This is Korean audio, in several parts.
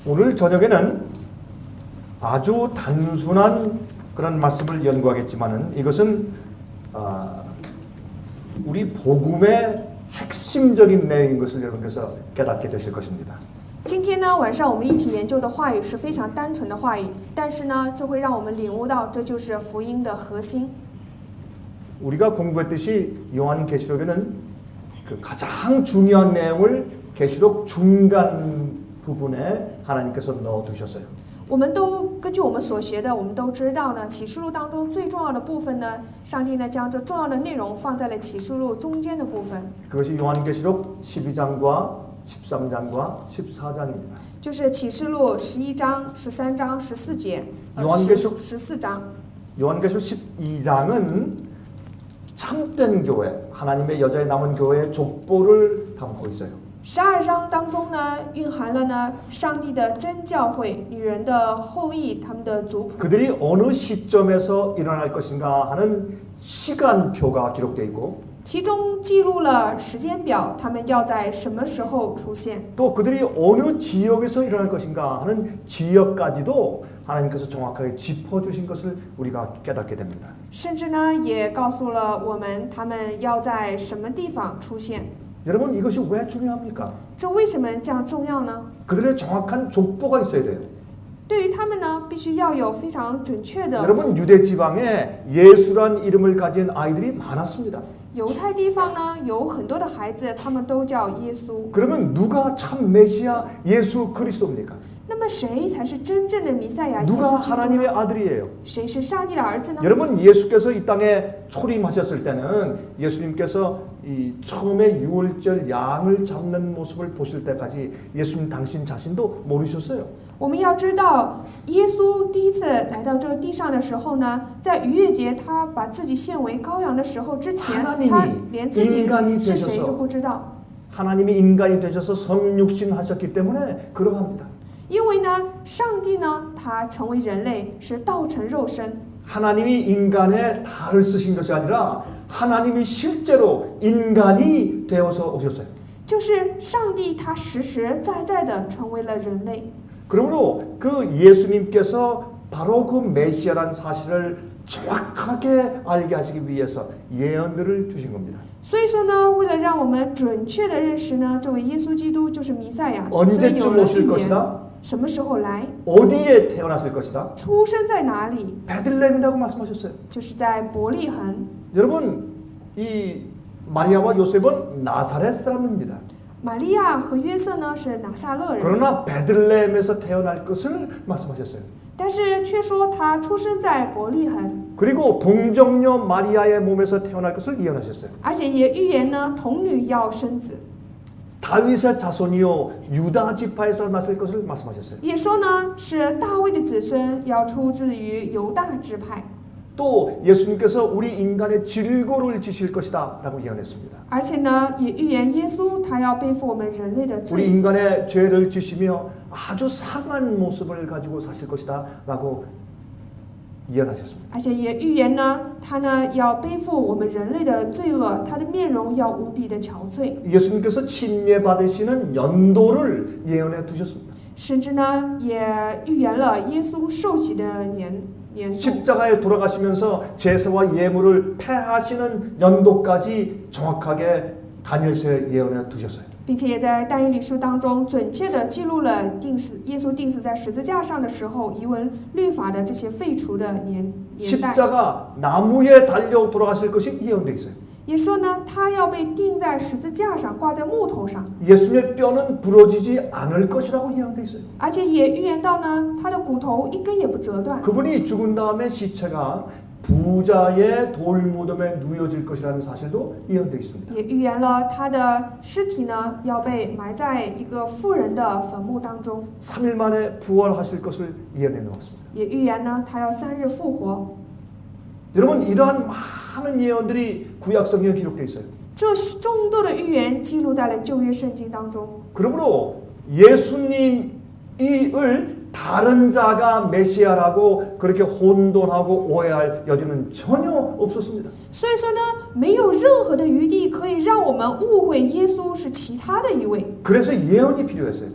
오늘 저녁에는 아주 단순한 그런 말씀을 연구하겠지만은 이것은 우리 복음의 핵심적인 내용인 것을 여러분께서 깨닫게 되실 것입니다. 今天呢，晚上我们一起研究的话语是非常单纯的话语，但是呢，这会让我们领悟到这就是福音的核心。 우리가 공부했듯이 요한계시록에는 그 가장 중요한 내용을 계시록 중간 부분에 하나님께서 넣어두셨어요. 我们都根据我们所学的，我们都知道呢，启示录当中最重要的部分呢，上帝呢将这重要的内容放在了启示录中间的部分。 그것이 요한계시록 12장과 13장과 14장입니다. 就是启示录11章、13章、14节、14章。 요한계시록 12장은 참된 교회, 하나님의 여자의 남은 교회의 족보를 담고 있어요. 12章当中呢，蕴含了呢上帝的真教会、女人的后裔、他们的族谱。 그들이 어느 시점에서 일어날 것인가 하는 시간표가 기록되어 있고 其中记录了时间表，他们要在什么时候出现？ 또 그들이 어느 지역에서 일어날 것인가 하는 지역까지도 하나님께서 정확하게 짚어주신 것을 우리가 깨닫게 됩니다. 甚至呢，也告诉了我们他们要在什么地方出现。 여러분 이것이 왜 중요합니까? 这为什么这样重要呢？ 그들의 정확한 족보가 있어야 돼요. 对于他们呢，必须要有非常准确的。 여러분 유대 지방에 예수란 이름을 가진 아이들이 많았습니다. 犹太地方呢，有很多的孩子，他们都叫耶稣。 그러면 누가 참 메시아 예수 그리스도입니까? 那么谁才是真正的弥赛亚耶 누가 稣基督 하나님의 呢？ 아들이에요? 谁是上帝的儿子呢？ 여러분 예수께서 이 땅에 초림하셨을 때는 예수님께서 이 처음에 유월절 양을 잡는 모습을 보실 때까지 예수님 당신 자신도 모르셨어요. 我们要知道，耶稣第一次来到这个地上的时候呢，在逾越节他把自己献为羔羊的时候之前，他连自己是谁都不知道。 하나님이 인간이 되셔서 성육신 하셨기 때문에 그러합니다. 因为呢，上帝呢，他成为人类是道成肉身。 하나님이 인간의 달을 쓰신 것이 아니라 하나님이 실제로 인간이 되어서 오셨어요. 就是上帝他实实在在的成为了人类。 그러므로 그 예수님께서 바로 그 메시아라는 사실을 정확하게 알게 하시기 위해서 예언들을 주신 겁니다. 所以说呢，为了让我们准确的认识呢，这位耶稣基督就是弥赛亚，所以有 언제쯤 了 오실 预言， 것이다? 什么时候来， 어디에 태어났을 것이다? 出生在哪里， 베들레헴이라고 말씀하셨어요. 就是在伯利恒。 여러분 이 마리아와 요셉은 나사렛 사람입니다. 玛利亚和约瑟呢是拿撒勒人， 그러나 베들레헴에서 태어날 것을 말씀하셨어요. 但是却说他出生在伯利恒， 그리고 동정녀 마리아의 몸에서 태어날 것을 예언하셨어요. 而且也预言呢童女要生子， 다윗의 자손이요 유다 지파에서 났을 것을 말씀하셨어요. 也说呢是大卫的子孙要出自于犹大支派。 또 예수님께서 우리 인간의 질고를 지실 것이다 라고 예언했습니다. 而且呢，也预言耶稣他要背负我们人类的 우리 罪， 인간의 죄를 지시며 아주 상한 모습을 가지고 사실 것이다 라고 예언하셨습니다. 而且也预言呢，他呢要背负我们人类的罪恶，他的面容要无比的憔悴， 예수님께서 침례 받으시는 연도를 예언해 두셨습니다. 甚至呢也预言了耶稣受洗的年度。 십자가에 돌아가시면서 제사와 예물을 폐하시는 연도까지 정확하게 다니엘서에 예언해 두셨어요. 并且也在但以理书当中准确地记录了耶稣钉死在十字架上的时候遗文律法的这些废除的年代。 십자가 나무에 달려 돌아가실 것이 예언돼 있어요. 也说呢，他要被钉在十字架上，挂在木头上， 예수님의 뼈는 부러지지 않을 것이라고 예언돼 있어요. 而且也预言到呢，他的骨头一根也不折断。 그분이 죽은 다음에 시체가 부자의 돌무덤에 누워질 것이라는 사실도 예언돼 있습니다. 也预言了他的尸体呢要被埋在一个富人的坟墓当中， 3일 만에 부활하실 것을 예언해 놓았습니다. 也预言呢他要3日复活。 여러분 이러한 많은 예언들이 구약 성경에 기록되어 있어요. 这众多的预言记录在了旧约圣经当中。 그러므로 예수님을 다른 자가 메시아라고 그렇게 혼돈하고 오해할 여지는 전혀 없었습니다. 所以说呢，没有任何的余地可以让我们误会耶稣是其他的一位。 그래서 예언이 필요했어요.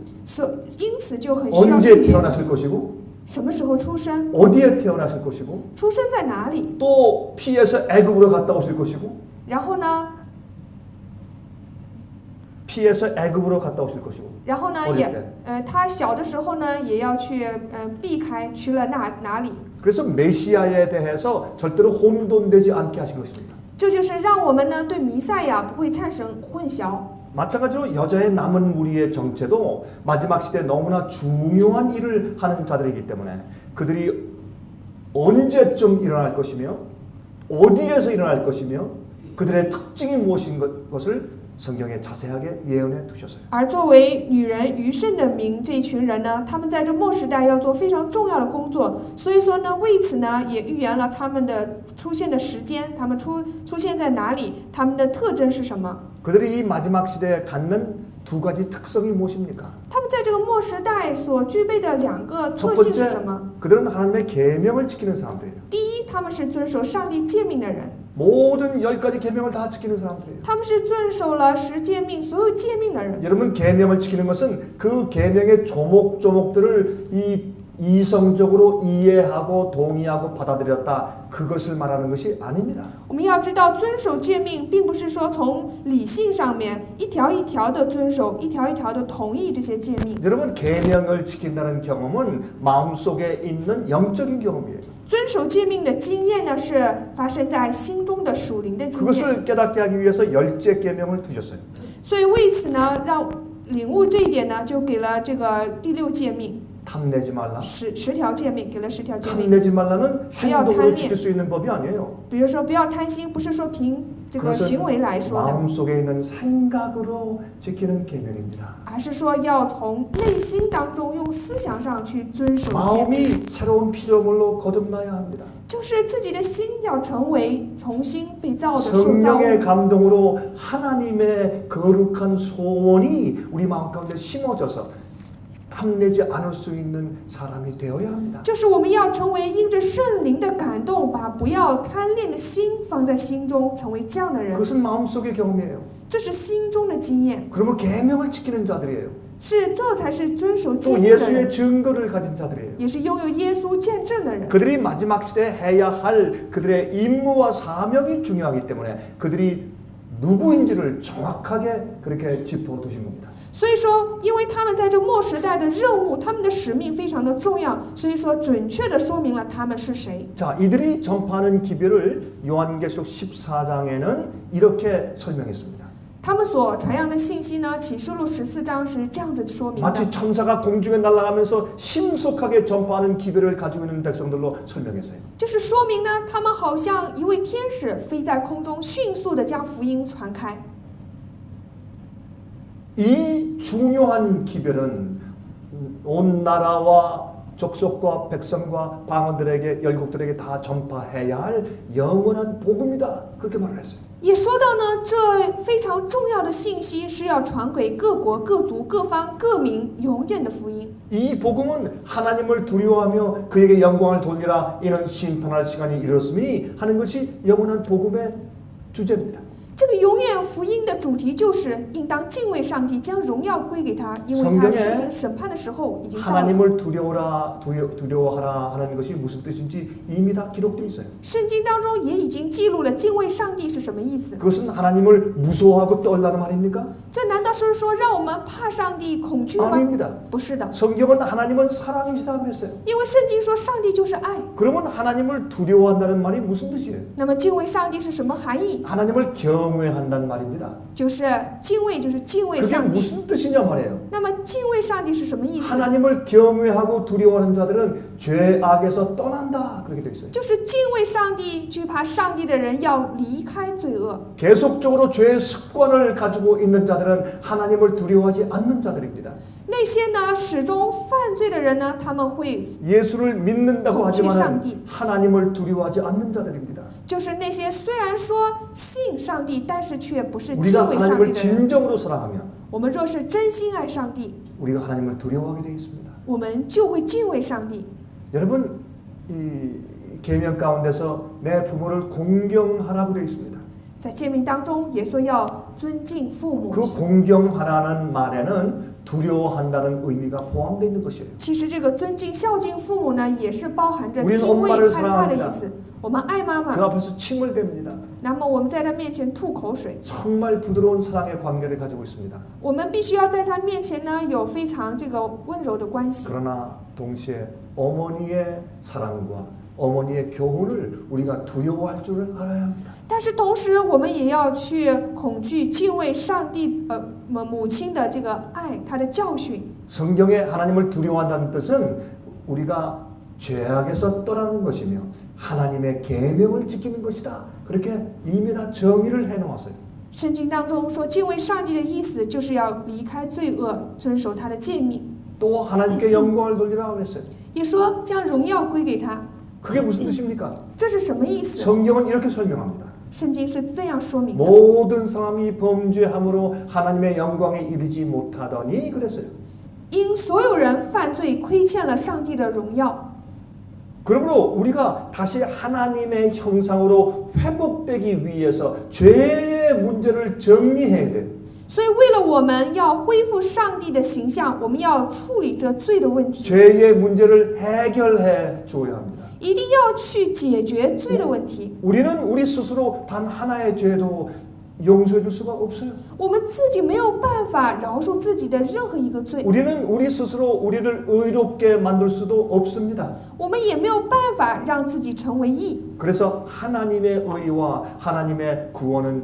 因此就很需要 언제 预言。 태어나실 것이고 什么时候出生？ 어디에 태어나실 것이고 出生在哪里？ 또 피해서 애굽으로 갔다 오실 것이고 然后呢？ 피해서 애굽으로 갔다 오실 것이고 然后呢， 어릴 也 때 他小的时候呢，也要去避开，去了哪里？ 그래서 메시아에 대해서 절대로 혼돈되지 않게 하신 것입니다. 这就是让我们呢对弥赛亚不会产生混淆。 마찬가지로 여자의 남은 무리의 정체도 마지막 시대에 너무나 중요한 일을 하는 자들이기 때문에 그들이 언제쯤 일어날 것이며 어디에서 일어날 것이며 그들의 특징이 무엇인 것을 성경에 자세하게 예언해 두셨어요. 而作为女人余剩的民这一群人呢，他们在这末时代要做非常重要的工作，所以说呢，为此呢也预言了他们的出现的时间，他们出现在哪里，他们的特征是什么。 그들이 이 마지막 시대에 갖는 두 가지 특성이 무엇입니까? 他们在这个末时代所具备的两个 첫 特性是什 번째, 么？ 그들은 하나님의 계명을 지키는 사람들이에요. 第一，他们是遵守上帝诫命的人， 모든 10가지 계명을 다 지키는 사람들이에요. 他们是遵守了10诫命所有诫命的人。 여러분 계명을 지키는 것은 그 계명의 조목조목들을 이성적으로 이해하고 동의하고 받아들였다. 그것을 말하는 것이 아닙니다. 我们要知道，遵守诫命并不是说从理性上面一条一条的遵守，一条一条的同意这些诫命。 여러분 계명을 지킨다는 경험은 마음속에 있는 영적인 경험이에요. 遵守诫命的经验呢，是发生在心中的属灵的经验。 그것을 깨닫게 하기 위해서 10째 계명을 두셨어요. 所以为此呢，让领悟这一点呢，就给了这个第6诫命。 탐내지 말라. 10条诫命，给了10条诫命。 탐내지 말라는 행동으로 지킬 수 있는 법이 아니에요. 比如说不要贪心，不是说凭这个行为来说的， 마음속에 있는 생각으로 지키는 계명입니다. 而是说要从内心当中用思想上去遵守诫命。 마음이 새로운 피조물로 거듭나야 합니다. 就是自己的心要成为重新被造的受造物。 성령의 감동으로 하나님의 거룩한 소원이 우리 마음 가운데 심어져서 탐내지 않을 수 있는 사람이 되어야 합니다. 就是我们要成为因着圣灵的感动，把不要贪恋的心放在心中，成为这样的人。 그것은 마음속의 경험이에요. 这是心中的经验， 그러면 계명을 지키는 자들이에요. 这才是遵守诫 또 命的 예수의 人， 증거를 가진 자들이에요. 也是拥有耶稣见证的人。 그들이 마지막 시대에 해야 할 그들의 임무와 사명이 중요하기 때문에 그들이 누구인지를 정확하게 그렇게 짚어두신 겁니다. 所以说，因为他们在这末时代的任务，他们的使命非常的重要，所以说准确的说明了他们是谁。 자, 이들이 전파하는 기별을 요한계시록 14장에는 이렇게 설명했습니다. 他们所传扬的信息呢，启示录14章是这样子说明的， 마치 천사가 공중에 날아가면서 신속하게 전파하는 기별을 가지고 있는 백성들로 설명했어요. 就是说明呢，他们好像一位天使飞在空中，迅速的将福音传开。 이 중요한 기별은 온 나라와 족속과 백성과 방언들에게 열국들에게 다 전파해야 할 영원한 복음이다. 그렇게 말을 했어요. 也说到呢，这非常重要的信息是要传给各国、各族、各方、各民永远的福音。 이 복음은 하나님을 두려워하며 그에게 영광을 돌리라 이는 심판할 시간이 이르렀으니 하는 것이 영원한 복음의 주제입니다. 这个永远福音的主题就是应当敬畏上帝，将荣耀归给他，因为他 성경에 实行审判的时候已经到了。 하나님을 두려워하라 하는 것이 무슨 뜻인지 이미 다 기록되어 있어요. 圣经当中也已经记录了敬畏上帝是什么意思。 그것은 하나님을 무서워하고 떨라는 말입니까? 这难道是说让我们怕上帝、恐惧吗？ 아닙니다. 不是的， 성경은 하나님은 사랑이시다 그랬어요. 因为圣经说上帝就是爱。 그러면 하나님을 두려워한다는 말이 무슨 뜻이에요? 那么敬畏上帝是什么含义？ 하나님을 경외한다는 말입니다. 就是敬畏，就是敬畏 그게 上帝。 무슨 뜻이냐 말이에요. 那么敬畏上帝是什么意思？ 하나님을 경외하고 두려워하는 자들은 죄악에서 떠난다 그렇게 되어 있어요. 就是敬畏上帝、惧怕上帝的人要离开罪恶。 계속적으로 죄의 습관을 가지고 있는 자들은 하나님을 두려워하지 않는 자들입니다. 那些呢始终犯罪的人呢，他们会 예수를 믿는다고 하지만 상디. 하나님을 두려워하지 않는 자들입니다. 就是那些虽然说信上帝，但是却不是敬 우리가 畏上帝 하나님을 的人。 진정으로 사랑하면 我们若是真心爱上帝， 우리가 하나님을 두려워하게 되어 있습니다. 我们就会敬畏上帝。 여러분 이 계명 가운데서 내 부모를 공경하라고 되어 있습니다. 在诫命当中也说要尊敬父母。 그 공경하라는 말에는 두려워한다는 의미가 포함되어 있는 것이에요. 其实这个尊敬孝敬父母呢，也是包含着 우리는 敬畏 엄마를 害怕的 사랑합니다 意思。我们爱妈 그 妈， 앞에서 침을 댑니다. 那么我们在她面前吐口水， 정말 부드러운 사랑의 관계를 가지고 있습니다. 我们必须要在她面前呢有非常这个温柔的关系。 그러나 동시에 어머니의 사랑과 어머니의 교훈을 우리가 두려워할 줄을 알아야 합니다. 但是同时，我们也要去恐惧、敬畏上帝母亲的这个爱，她的教训。 성경에 하나님을 두려워한다는 뜻은 우리가 죄악에서 떠나는 것이며 하나님의 계명을 지키는 것이다. 그렇게 이미 다 정의를 해놓았어요. 圣经当中说，敬畏上帝的意思就是要离开罪恶，遵守他的诫命。 또 하나님께 영광을 돌리라고 그랬어요. 也说将荣耀归给他， 그게 무슨 뜻입니까? 这是什么意思？ 성경은 이렇게 설명합니다. 圣经是这样说明的。 모든 사람이 범죄함으로 하나님의 영광에 이르지 못하더니 그랬어요. 因所有人犯罪，亏欠了上帝的荣耀。 그러므로 우리가 다시 하나님의 형상으로 회복되기 위해서 죄의 문제를 정리해야 돼요. 所以，为了我们要恢复上帝的形象，我们要处理这罪的问题， 죄의 문제를 해결해 줘야 합니다. 一定要去解决罪的问题。 우리는 우리 스스로 단 하나의 죄도 용서해 줄 수가 없어요. 我们自己没有办法饶恕自己的任何一个罪， 우리는 우리 스스로 우리를 의롭게 만들 수도 없습니다. 我们也没有办法让自己成为义。 그래서 하나님의 의와 하나님의 구원은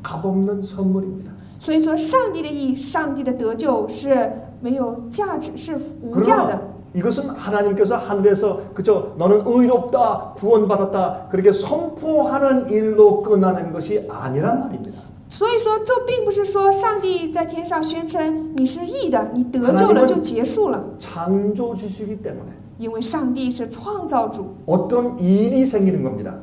값없는 선물입니다. 所以说，上帝的义、上帝的得救是没有价值，是无价 그러나 的。 이것은 하나님께서 하늘에서 그저 너는 의롭다 구원받았다 그렇게 선포하는 일로 끝나는 것이 아니란 말입니다. 所以说，这并不是说上帝在天上宣称你是义的，你得救了就结束了。 창조주시기 때문에 因为上帝是创造主， 어떤 일이 생기는 겁니다.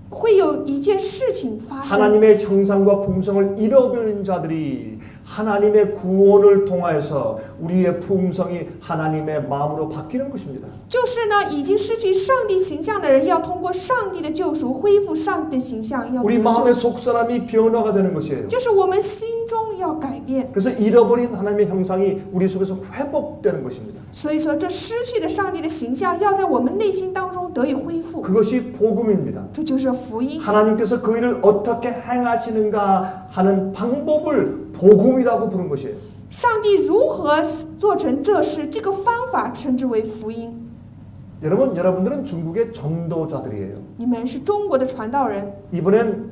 会有一件事情发生。 하나님의 형상과 품성을 잃어버린 자들이 하나님의 구원을 통하여서 우리의 품성이 하나님의 마음으로 바뀌는 것입니다. 就是呢，已经失去上帝形象的人，要通过上帝的救赎恢复上帝的形象，要 우리 得 마음의 救。 속사람이 변화가 되는 것이에요. 就是我们心中要改变。 그래서 잃어버린 하나님의 형상이 우리 속에서 회복되는 것입니다. 所以说，这失去的上帝的形象要在我们内心当中得以恢复， 그것이 복음입니다. 这就是福音。 하나님께서 그 일을 어떻게 행하시는가 하는 방법을 복음이라고 부른 것이에요. 上帝如何做成这事，这个方法称之为福音。 여러분들은 중국의 전도자들이에요. 你们是中国的传道人， 이번엔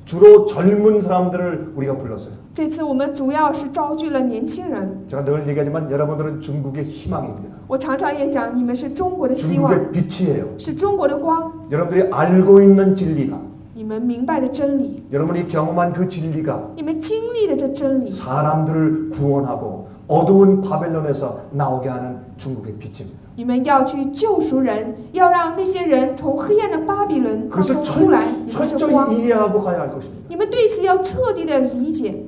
주로 젊은 사람들을 우리가 불렀어요. 这次我们主要是招聚了年轻人。 제가 늘 얘기하지만 여러분들은 중국의 희망입니다. 我常常也讲，你们是中国的希望， 중국의 빛이에요. 是中国的光。 여러분들이 알고 있는 진리가 你们明白的真理， 여러분이 경험한 그 진리가 你们经历的这真理， 사람들을 구원하고 어두운 바벨론에서 나오게 하는 중국의 빛입니다. 你们要去救赎人，要让那些人从黑暗的巴比伦当 그것을 中出来。你们是光， 철저히 이해하고 가야 할 것입니다. 你们对此要彻底的理解。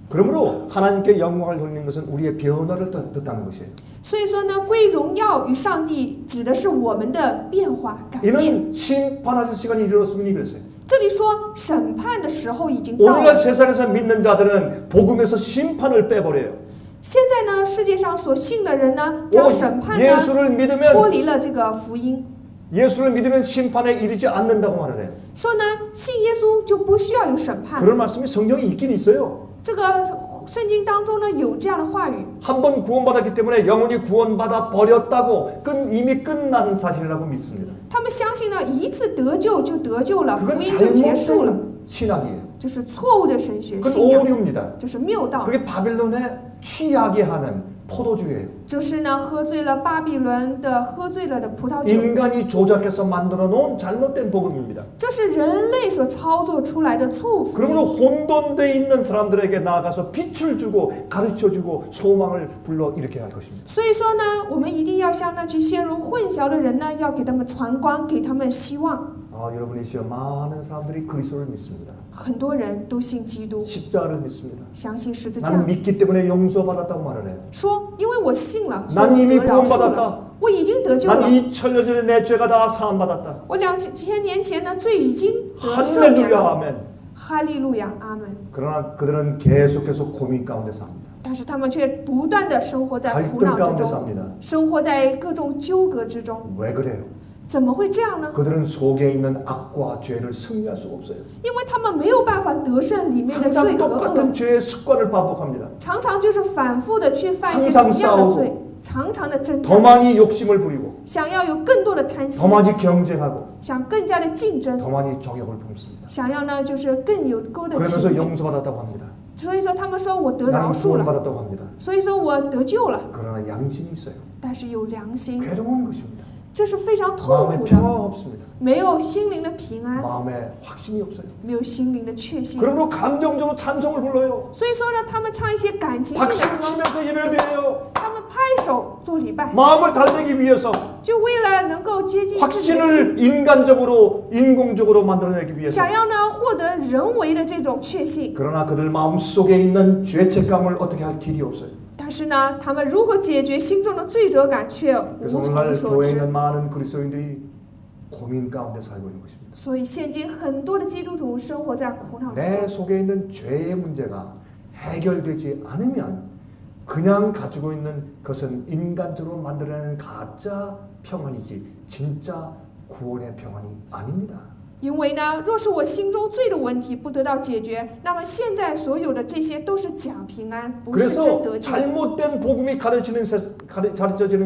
그러므로 하나님께 영광을 돌리는 것은 우리의 변화를 뜻하는 것이에요. 所以说呢，归荣耀与上帝指的是我们的变化改变。 이는 심판하실 시간이 이르렀음니 그랬어요. 这里说审判的时候已经到 오늘날 了。 세상에서 믿는 자들은 복음에서 심판을 빼버려요. 现在呢，世界上所信的人呢，将审判呢 예수를 脱 믿으면 离了这个福音， 예수를 믿으면 심판에 이르지 않는다고 말을 해요. 说呢，信耶稣就不需要有审判。 그런 말씀이 성경에 있긴 있어요. 这个圣经当中呢有这样的话语， 한 번 구원받았기 때문에 영원히 구원받아 버렸다고 이미 끝난 사실이라고 믿습니다. 他们相信呢，一次得救就得救了， 그건 福音就结束了， 잘못된 신학이에요. 这是错误的神学 그건 信仰， 오류입니다. 这是谬道， 그게 바빌론의 취하게 하는 포도주예요. 这是呢喝醉了巴比伦的喝醉了的葡萄酒， 인간이 조작해서 만들어 놓은 잘못된 복음입니다. 这是人类所操作出来的错误福 그러므로 音。 혼돈돼 있는 사람들에게 나아가서 빛을 주고 가르쳐주고 소망을 불러일으켜야 할 것입니다. 所以说呢，我们一定要向那去陷入混淆的人呢，要给他们传光，给他们希望。 여러분이시여 많은 사람들이 그리스도를 믿습니다. 很多人都信基督， 십자가를 믿습니다. 相信十字 나는 架， 믿기 때문에 용서받았다고 말을 해요. 说因为我信了，所以 난 我 이미 得饶恕 구원받았다. 了，我已经得救 난 了， 2000년 전에 내 죄가 다 사함받았다. 我2000年前的罪已经得赦免 할렐루야 了。 아멘. 哈利路亚，阿门。 그러나 그들은 계속해서 고민 가운데 삽니다. 但是他们却不断的生活在苦 갈등 恼之 가운데 中， 삽니다. 生活在各种纠葛之中。 왜 그래요? 怎么会这样呢？ 그들은 속에 있는 악과 죄를 승리할 수가 없어요. 因为他们没有办法得胜里面的 항상 罪和恶， 똑같은 죄의 습관을 반복합니다. 常常就是反复的去犯一些 항상 同样的 싸우고 罪，常常的挣 더 扎， 많이 욕심을 부리고 想要有更多的贪心 더 ， 많이 경쟁하고 想更加的竞争， 더 많이 정욕을 품습니다. 想要呢就是更有勾的 그러면서 情欲。 용서받았다고 합니다. 所以说他们说我得饶 나는 恕了， 구원받았다고 합니다. 所以说我得救了， 그러나 양심이 있어요. 但是有良心， 괴로운 것입니다. 这是非常痛 마음에 苦的， 평화가 없습니다. 没有心灵的平安， 마음에 확신이 없어요. 没有心灵的确信。 그러므로 감정적으로 찬송을 불러요. 所以说呢，他们唱一些感情性的 박수 歌， 치면서 예배드려요. 他们拍手做礼拜， 마음을 달래기 위해서 就为了能够接近自己的心， 확신을 인간적으로 인공적으로 만들어내기 위해서 想要呢获得人为的这种确信。 그러나 그들 마음속에 있는 죄책감을 어떻게 할 길이 없어요. 但是呢，他们如何解决心中的罪责感却 그래서 无从 오늘날 所 교회에 知。 있는 많은 그리스도인들이 고민 가운데 살고 있는 것입니다. 所以现今很多的基督徒生活在苦恼之 내 中。 속에 있는 죄의 문제가 해결되지 않으면 그냥 가지고 있는 것은 인간적으로 만들어내는 가짜 평안이지 진짜 구원의 평안이 아닙니다. 因为呢，若是我心中罪的问题不得到解决，那么现在所有的这些都是假平安，不是真 그래서 得救。 잘못된 복음이 가르쳐지는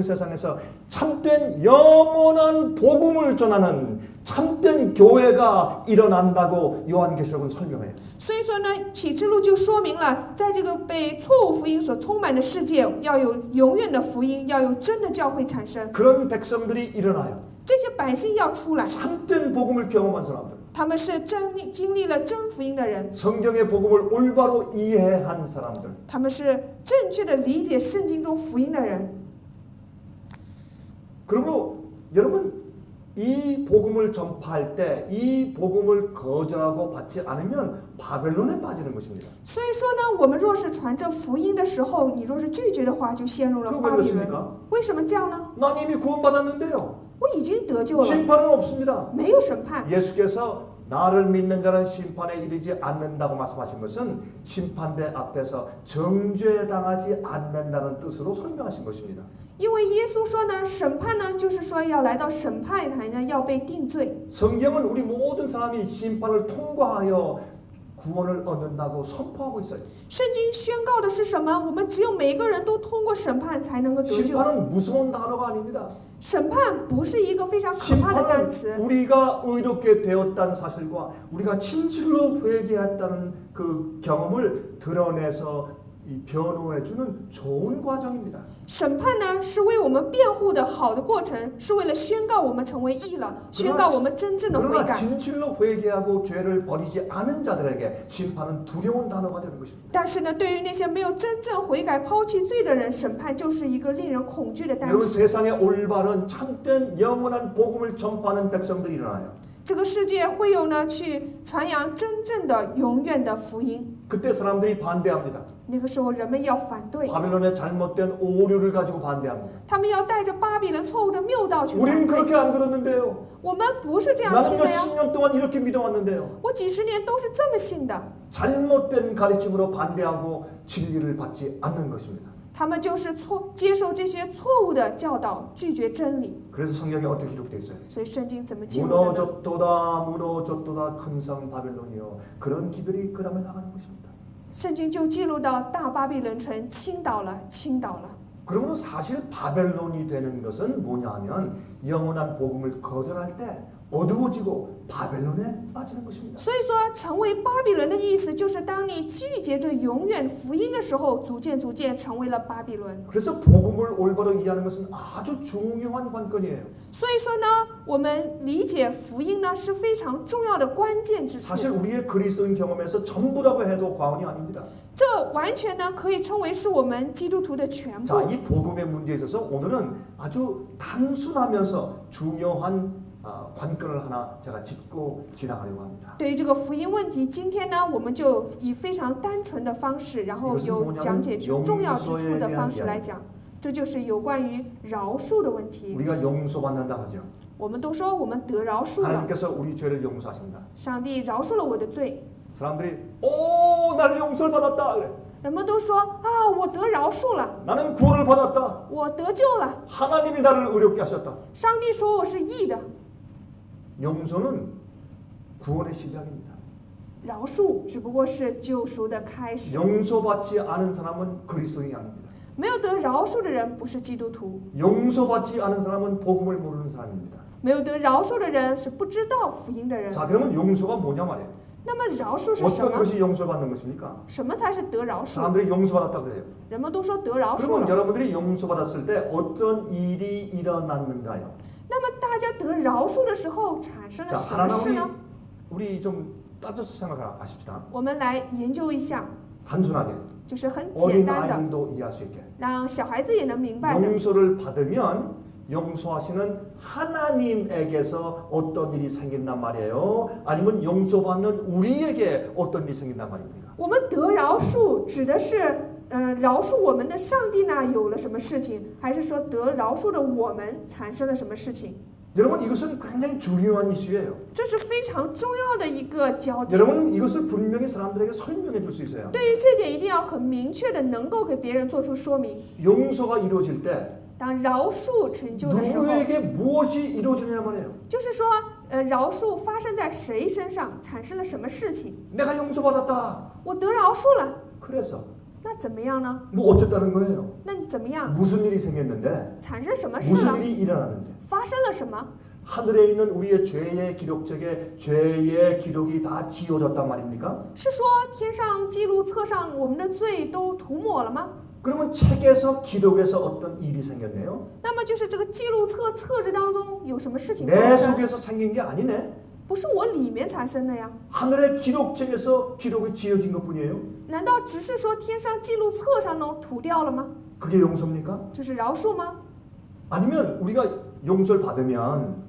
세상에서 참된 영원한 복음을 전하는 참된 교회가 일어난다고 요한계시록은 설명해요. 所以说呢，启示录就说明了，在这个被错误福音所充满的世界，要有永远的福音，要有真的教会产生。 그런 백성들이 일어나요. 这些百姓要出来， 참된 복음을 경험한 사람들. 他们是经历了真福音的人， 성경의 복음을 올바로 이해한 사람들. 他们是正确的理解圣经中福音的人。 그러므로 여러분 이 복음을 전파할 때 이 복음을 거절하고 받지 않으면 바벨론에 빠지는 것입니다. 所以说呢，我们若是传这福音的时候，你若是拒绝的话，就陷入了 그거 巴 왜 比伦。 그렇습니까? 为什么这样呢？ 난 이미 구원받았는데요. 我已经得救了， 심판은 없습니다. 没有审判。 예수께서 나를 믿는 자는 심판에 이르지 않는다고 말씀하신 것은 심판대 앞에서 정죄당하지 않는다는 뜻으로 설명하신 것입니다. 因为耶稣说呢，审判呢，就是说要来到审判台呢，要被定罪。 성경은 우리 모든 사람이 심판을 통과하여 구원을 얻는다고 선포하고 있어요. 圣经宣告的是什么？我们只有每个人都通过审判才能够得救。 심판은 무서운 단어가 아닙니다. 审判不是一个非常可怕的单 심판은 词， 우리가 의롭게 되었다는 사실과 우리가 진실로 회개했다는 그 경험을 드러내서 이 변호해주는 좋은 과정입니다. 审判呢是为我们辩护的好的过程，是为了宣告我们成为义了，宣告我们真正的悔 그러나 改。 진실로 회개하고 죄를 버리지 않은 자들에게 심판은 두려운 단어가 되는 것입니다. 但是呢，对于那些没有真正悔改、抛弃罪的人，审判就是一个令人恐惧的单 여러분 词。 세상에 올바른 참된 영원한 복음을 전파하는 백성들이 일어나요. 这个世界会有呢去传扬真正的永远的福音。 그때 사람들이 반대합니다. 那个时候，人们要反对， 바빌론의 잘못된 오류를 가지고 반대합니다. 他们要带着巴比伦错误的谬道去 우리는 反对。 그렇게 안 들었는데요. 我们不是这样听 나는 的呀， 몇십 년 동안 이렇게 믿어왔는데요. 我几十年都是这么信的。 잘못된 가르침으로 반대하고 진리를 받지 않는 것입니다. 他们就是接受这些错误的教导，拒绝真理。 그래서 성경에 어떻게 기록되어 있어요? 所以圣经怎么记录的呢？ 무너졌도다 큰 성 바벨론이요. 그런 기들이 그 다음에 나가는 것입니다. 圣经就记录到大巴比伦城倾倒了，倾倒了。 그러면 사실 바벨론이 되는 것은 뭐냐 하면 영원한 복음을 거절할 때 어두워지고 바벨론에 빠지는 것입니다. 所以说，成为巴比伦的意思就是，当你拒绝着永远福音的时候，逐渐成为了巴比伦。 그래서 복음을 올바로 이해하는 것은 아주 중요한 관건이에요. 所以说呢，我们理解福音呢是非常重要的关键之处。 사실 우리의 그리스도인 경험에서 전부라고 해도 과언이 아닙니다. 这完全呢可以称为是我们基督徒的全部。 자, 이 복음의 문제에 있어서 오늘은 아주 단순하면서 중요한 관건을 하나 제가 짚고 지나가려고 합니다. 对于这个福音问题，今天呢，我们就以非常单纯的方式，然后有讲解重要之处的方式来讲，这就是有关于饶恕的问题。 우리가 용서받는다 하죠. 我们都说我们得饶恕了， 하나님께서 우리 죄를 용서하신다. 上帝饶恕了我的罪。 사람들이 나는 용서를 받았다 그래. 人们都说啊，我得饶恕了， 나는 구원을 받았다. 我得救了。 하나님이 나를 의롭게 하셨다. 上帝说我是义的。 용서는 구원의 시작입니다. 饶恕只不过是救赎的开始。 용서받지 않은 사람은 그리스도인이 아닙니다. 没有得饶恕的人不是基督徒， 용서받지 않은 사람은 복음을 모르는 사람입니다. 没有得饶恕的人是不知道福音的人。 자, 그러면 용서가 뭐냐 말이에요. 那么饶恕是什 어떤 么？ 것이 용서받는 것입니까? 什么才是得饶恕？ 사람들이 용서받았다 그래요. 人们都说得饶恕 그러면 了。 여러분들이 용서받았을 때 어떤 일이 일어났는가요? 那么大家得饶恕的时候产生了 자, 什么 하나는 事呢？ 우리 좀 따져서 생각하십시다. 我们来研究一下， 단순하게 就是很简 어린 单的， 아이도 이해할 수 있게. 让小孩子也能明白的。 용서를 받으면 용서하시는 하나님에게서 어떤 일이 생긴단 말이에요? 아니면 용서받는 우리에게 어떤 일이 생긴단 말입니까? 我们得饶恕指的是，饶恕我们的上帝呢有了什么事情，还是说得饶恕的我们产生了什么事情？ 여러분 이것은 굉장히 중요한 이슈예요. 这是非常重要的一个焦点。 여러분 이것을 분명히 사람들에게 설명해 줄 수 있어요. 对于这点，一定要很明确的能够给别人做出说明。 용서가 이루어질 때 当饶恕成就的时候， 누구에게 무엇이 이루어지냐 말이에요. 就是说，饶恕发生在谁身上，产生了什么事情？ 내가 용서받았다. 我得饶恕了， 그래서 那怎么样呢？ 뭐 어쨌다는 거예요? 那你怎么样？ 무슨 일이 생겼는데 产生什么事了 무슨 ？ 일이 일어났는데 发生了什么？ 하늘에 있는 우리의 죄의 기록책에 죄의 기록이 다 지워졌단 말입니까? 是说天上记录册上我们的罪都涂抹了吗？ 그러면 책에서 기록에서 어떤 일이 생겼네요. 那么就是这个记录册册子当中有什么事情发 내 生？ 속에서 생긴 게 아니네. 不是我里面产生的呀？ 하늘의 기록책에서 기록이 지워진 것뿐이에요. 难道只是说天上记录册上呢涂掉了吗？ 그게 용서입니까? 这是饶恕吗？ 아니면 우리가 용서를 받으면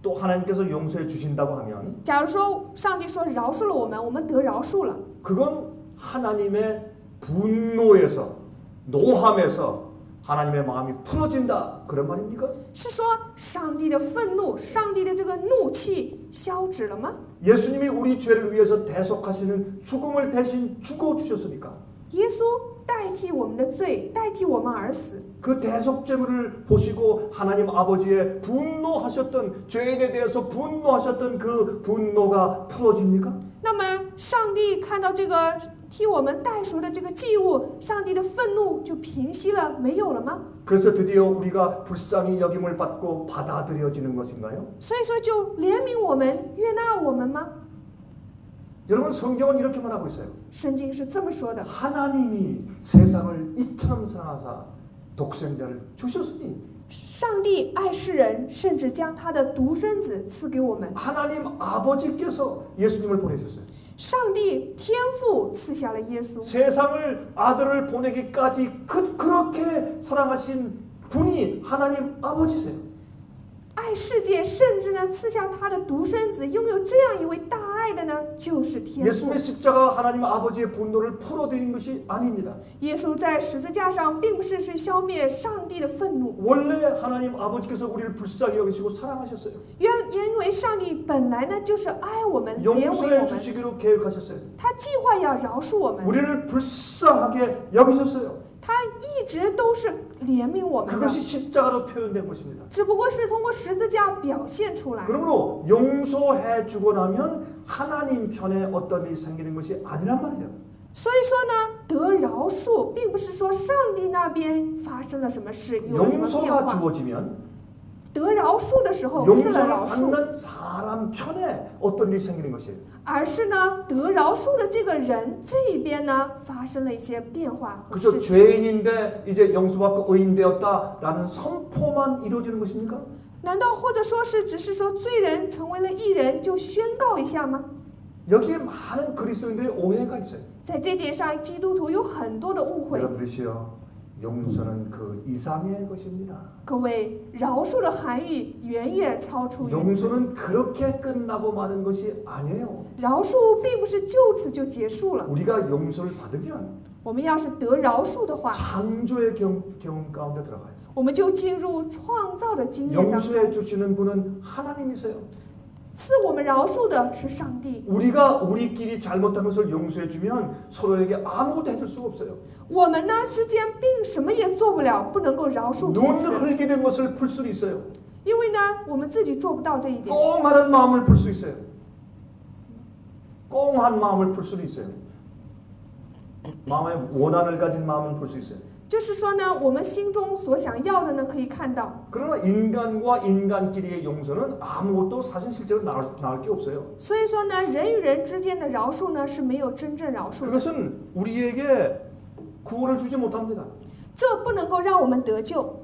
또 하나님께서 용서해 주신다고 하면 假如说上帝说饶恕了我们，我们得饶恕了， 그건 하나님의 분노에서 노함에서 하나님의 마음이 풀어진다 그런 말입니까? 是说上帝的愤怒，上帝的这个怒气消止了吗？ 예수님이 우리 죄를 위해서 대속하시는 죽음을 대신 죽어 주셨으니까 耶稣代替我们的罪，代替我们而死。 그 대속제물을 보시고 하나님 아버지의 분노하셨던 죄인에 대해서 분노하셨던 그 분노가 풀어집니까? 那么上帝看到这个替我们代赎的这个祭物，上帝的愤怒就平息了，没有了吗？ 그래서 드디어 우리가 불쌍히 여김을 받고 받아들여지는 것인가요? 所以说就怜悯我们，悦纳我们吗？ 여러분 성경은 이렇게 말하고 있어요. 圣经是这么说的： 하나님이 세상을 이처럼 사랑하사 독생자를 주셨으니 上帝爱世人，甚至将他的独生子赐给我们。 하나님 아버지께서 예수님을 보내셨어요. 上帝天父赐下了耶稣， 세상을 아들을 보내기까지 그렇게 사랑하신 분이 하나님 아버지세요. 爱世界，甚至呢赐下他的独生子，拥有这样一位大爱的呢，就是天父。 예수님의 십자가 하나님 아버지의 분노를 풀어드린 것이 아닙니다. 耶稣在十字架上，并不是去消灭上帝的愤怒， 원래 하나님 아버지께서 우리를 불쌍히 여기시고 사랑하셨어요. 因为上帝本来呢就是爱我们，怜悯 용서해 我们， 주시기로 계획하셨어요. 他计划要饶恕我们， 우리를 불쌍하게 여기셨어요. 他一直都是怜悯我们的， 그것이 십자가로 표현된 것입니다. 只不过是通过十字架表现出来。 그러므로 용서해 주고 나면 하나님 편에 어떤 일이 생기는 것이 아니란 말이에요. 所以说呢，得饶恕并不是说上帝那边发生了什么事，有了什么变 용서가 化。 주어지면 得饶恕的时候赐了 용서를 饶恕， 받는 사람 편에 어떤 일이 생기는 것이에요. 而是呢得饶恕的这个人这一边呢发生了一些变化和 그저 事情。 죄인인데 이제 용서받고 의인되었다라는 선포만 이루어지는 것입니까? 难道或者说是只是说罪人成为了义人就宣告一下吗？ 여기에 많은 그리스도인들의 오해가 있어요. 在这点上，基督徒有很多的误会。 여러분들이시여 용서는 그 이상의 것입니다. 各位，饶恕的含义远远超出于此。 용서는 그렇게 끝나고 마는 것이 아니에요. 饶恕并不是就此就结束了。 우리가 용서를 받으면 我们要是得饶恕的话， 창조의 경험 가운데 들어가요. 我们就进入创造的经验当中。 용서해 주시는 분은 하나님이세요. 赐我们饶恕的是上帝。 우리가 우리끼리 잘못한 것을 용서해 주면 서로에게 아무것도 해줄 수가 없어요. 我们呢之间并什么也做不了，不能够饶恕彼 눈 此， 흘기는 것을 풀 수 있어요. 因为呢我们自己做不到这一点。 꽁하는 마음을 풀 수 있어요. 꽁한 마음을 풀 수는 있어요. 마음에 원한을 가진 마음을 풀 수 있어요. 就是说呢，我们心中所想要的呢，可以看到。 그러나 인간과 인간끼리의 용서는 아무것도 사실 실제로 나올 게 없어요. 所以说呢，人与人之间的饶恕呢是没有真正饶恕的， 그것은 우리에게 구원을 주지 못합니다. 这不能够让我们得救。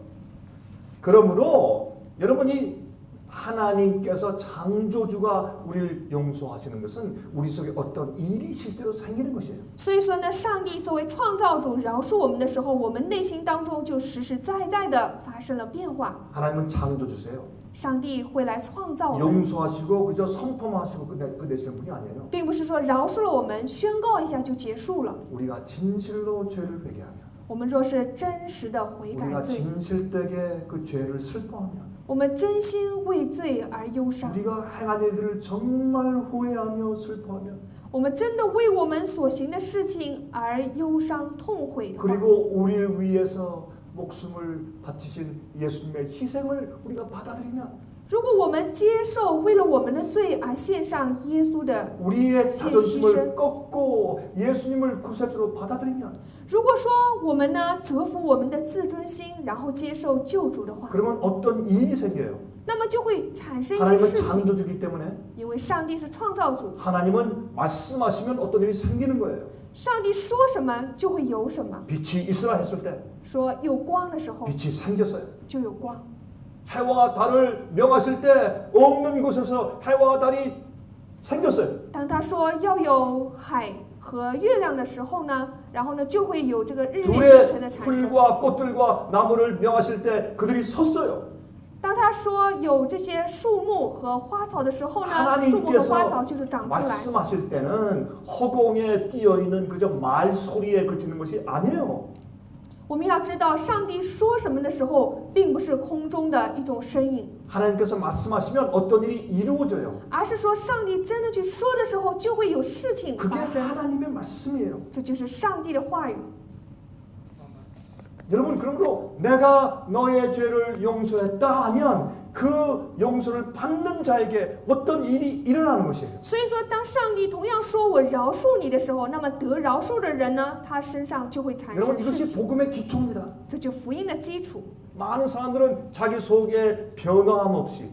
그러므로 여러분이 하나님께서 창조주가 우리를 용서하시는 것은 우리 속에 어떤 일이 실제로 생기는 것이에요. 所以说呢，上帝作为创造主饶恕我们的时候，我们内心当中就实实在在的发生了变化。 하나님은 창조주세요. 上帝会来创造我们， 용서하시고 그저 선포만 하시고 끝내시는 분이 아니에요. 并不是说饶恕了我们，宣告一下就结束了。 우리가 진실로 죄를 회개하면 我们若是真实的悔改 우리가 罪， 진실되게 그 죄를 슬퍼하면 我们真心为罪而忧伤， 우리가 행한 일들을 정말 후회하며 슬퍼하며 我们真的为我们所行的事情而忧伤痛悔的话， 그리고 우리를 위해서 목숨을 바치신 예수님의 희생을 우리가 받아들이면 如果我们接受为了我们的罪而献上耶稣的， 우리의 자존심을 꺾고 예수님을 구세주로 받아들이면 如果说我们呢折服我们的自尊心，然后接受救主的话， 그러면 어떤 일이 생겨요. 那么就会产生一些 하나님은 事情。 창조주기 때문에 因为上帝是创造主， 하나님은 말씀하시면 어떤 일이 생기는 거예요. 上帝说什么就会有什么。 빛이 있으라 했을 때 说有光的时候 빛이 생겼어요. 就有光， 해와 달을 명하실 때 없는 곳에서 해와 달이 생겼어요. 当他说要有海和月亮的时候呢，然后呢就会有这个日月星 둘의 辰的产生。 풀과 꽃들과 나무를 명하실 때 그들이 섰어요. 当他说有这些树木和花草的时候呢，树木和花草就是长出来。 말씀하실 때는 허공에 띄어 있는 그저 말 소리에 그치는 것이 아니에요. 我们要知道，上帝说什么的时候，并不是空中的一种声音， 하나님께서 말씀하시면 어떤 일이 이루어져요. 而是说上帝真的去说的时候，就会有事情 그게 发生。 하나님의 말씀이에요. 这就是上帝的话语。 여러분 그러므로 내가 너의 죄를 용서했다 하면 그 용서를 받는 자에게 어떤 일이 일어나는 것이에요. 所以说，当上帝同样说我饶恕你的时候，那么得饶恕的人呢，他身上就会产 여러분 生事 이것이 情。 복음의 기초입니다. 这就福音的基础。 많은 사람들은 자기 속에 변화함 없이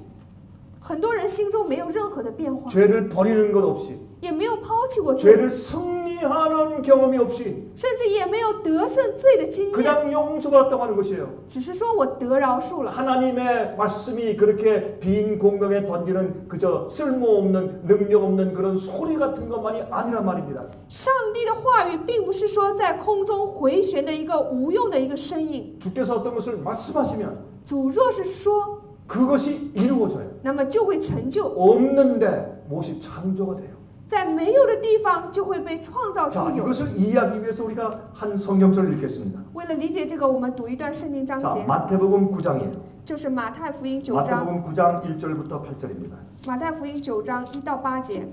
很多人心中没有任何的变化， 죄를 버리는 것 없이 也没有抛弃过罪， 죄를 승리하는 경험이 없이 甚至也没有得胜罪的经验， 그냥 용서받았다고 하는 것이에요. 只是说我得饶恕了。 하나님의 말씀이 그렇게 빈 공간에 던지는 그저 쓸모없는 능력 없는 그런 소리 같은 것만이 아니란 말입니다. 上帝的话语并不是说在空中回旋的一个无用的一个声音， 주께서 어떤 것을 말씀하시면 主若是说， 그것이 이루어져요. 那么就会成就， 없는데 무엇이 창조가 돼요. 在没有的地方就会被创造出 자, 有。 이것을 이해하기 위해서 우리가 한 성경절을 읽겠습니다. 为了理解这个，我们读一段圣经章 자, 节， 마태복음 9장이에요. 就是马太福音9章， 마태복음 9장 1절부터 8절입니다. 马太福音9章1到8节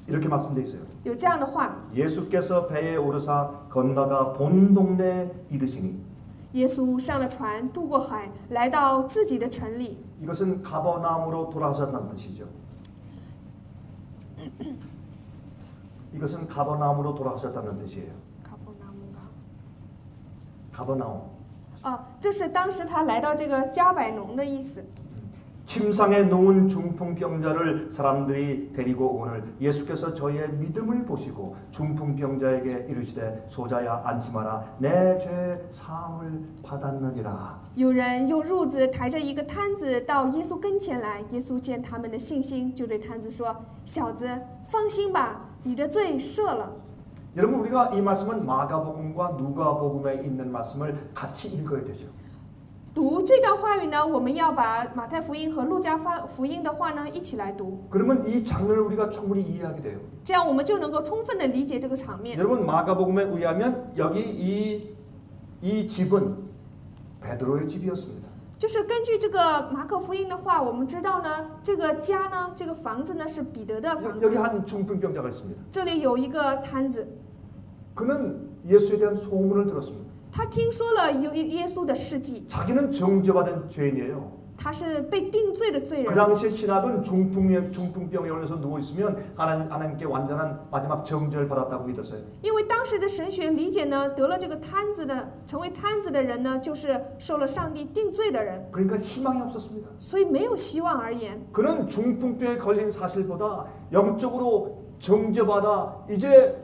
이렇게 말씀되어 있어요. 有这样的话： 예수께서 배에 오르사 건너가 본 동네에 이르시니 耶稣上了船，渡过海，来到自己的城里。 이것은 가버나움으로 돌아가셨다는 뜻이죠. 이것은 가버나움으로 돌아가셨다는 뜻이에요. 卡波纳姆吧 가버나움. 这是当时他来到这个加百农的意思。 침상에 누운 중풍병자를 사람들이 데리고 오늘 예수께서 저희의 믿음을 보시고 중풍병자에게 이르시되 소자야 안심하라 내 죄 사함을 받았느니라. 有人用褥子抬着一个摊子到耶稣跟前来，耶稣见他们的信心，就对摊子说：“小子，放心吧，你的罪赦了。” 여러분 우리가 이 말씀은 마가복음과 누가복음에 있는 말씀을 같이 읽어야 되죠. 读这段话语呢，我们要把马太福音和路加福音的话呢一起来读， 그러면 이 장면을 우리가 충분히 이해하게 돼요. 这样我们就能够充分的理解这个场面。 여러분 마가복음에 의하면 여기 이 집은 베드로의 집이었습니다. 就是根据这个马可福音的话，我们知道呢，这个家呢，这个房子呢是彼得的房 여기 子。 한 중풍병자가 있습니다. 这里有一个摊子， 그는 예수에 대한 소문을 들었습니다. 他听说了耶稣的事迹， 자기는 정죄받은 죄인이에요. 他是被定罪的罪 그 人。 당시에 신학은 중풍병에 걸려서 누워 있으면 하나님께 완전한 마지막 정죄를 받았다고 믿었어요. 因为当时的神学理解呢，得了这个摊子的，成为摊子的人呢，就是受了上帝定罪的人， 그러니까 희망이 없었습니다. 所以没有希望而言。 그는 중풍병에 걸린 사실보다 영적으로 정죄받아 이제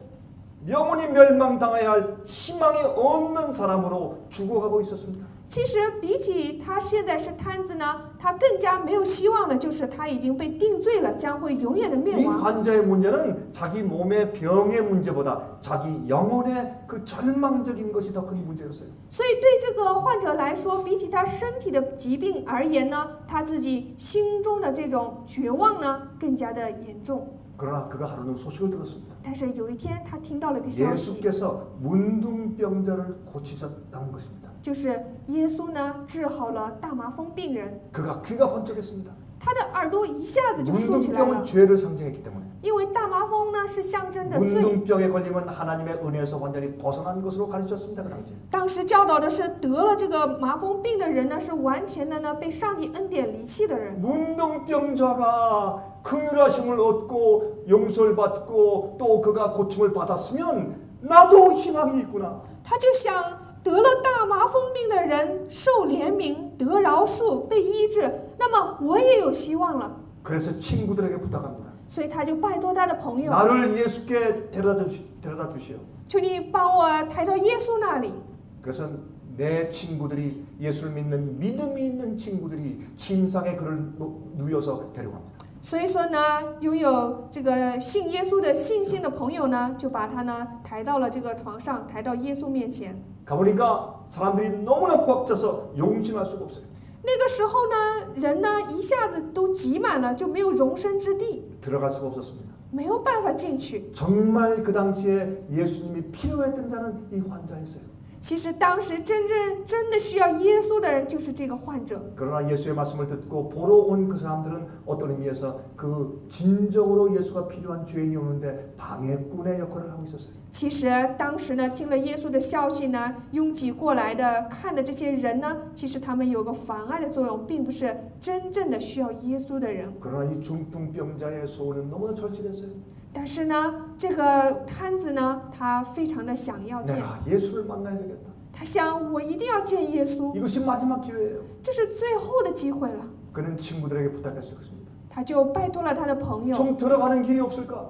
영원히 멸망당해야 할 희망이 없는 사람으로 죽어가고 있었습니다. 其实比起他现在是摊子呢，他更加没有希望的就是他已经被定罪了，将会永远的 이 灭亡。 환자의 문제는 자기 몸의 병의 문제보다 자기 영혼의 그 절망적인 것이 더 큰 문제였어요. 所以对这个患者来说，比起他身体的疾病而言呢，他自己心中的这种绝望呢更加的严重。 그러나 그가 하루는 소식을 들었습니다. 但是有一天，他听到了一个消息， 예수께서 문둥병자를 고치셨다는 것입니다. 就是耶稣呢治好了大麻风病人， 그가 귀가 번쩍했습니다. 他的耳朵一下子就竖起来了， 문둥병은 죄를 상징했기 때문에 因为大麻风呢是象征的罪。 문둥병에 걸리면 하나님의 은혜에서 완전히 벗어난 것으로 가르쳤습니다. 그 당시에. 当时教导的是得了这个麻风病的人呢，是完全的呢被上帝恩典离弃的人。 문둥병자가 긍휼하심을 얻고 용서를 받고 또 그가 고침을 받았으면 나도 희망이 있구나. 他就想，得了大麻风病的人受怜悯、得饶恕、被医治，那么我也有希望了。 그래서 친구들에게 부탁합니다. 所以他就拜托他的朋友， 나를 예수께 데려다 주시오. 求你帮我抬到耶稣那里。 그래서 내 친구들이 예수를 믿는 믿음이 있는 친구들이 침상에 그를 누워서 데려갑니다. 所以说呢，拥有这个信耶稣的信心的朋友呢，就把他呢抬到了这个床上，抬到耶稣面前。 가보니까 사람들이 너무나 꽉 차서 용신할 수가 없어요. 那个时候呢，人呢一下子都挤满了，就没有容身之地， 들어갈 수가 없었습니다. 没有办法进去。 정말 그 당시에 예수님이 필요했던 자는 이 환자였어요. 其实当时真的需要耶稣的人就是这个患者。 그러나 예수의 말씀을 듣고 보러 온 그 사람들은 어떤 의미에서 그 진정으로 예수가 필요한 죄인이 오는데 방해꾼의 역할을 하고 있었어요. 其实当时呢，听了耶稣的消息呢，拥挤过来的看的这些人呢，其实他们有个妨碍的作用，并不是真正的需要耶稣的人。 그러나 이 중풍병자의 소원은 너무나 절실했어요. 但是呢，这个摊子呢，他非常的想要见， 내가 예수를 만나야 되겠다. 他想我一定要见耶稣， 이것이 마지막 기회예요. 这是最后的机会了。 그는 친구들에게 부탁했을 것입니다. 他就拜托了他的朋友， 좀 들어가는 길이 없을까?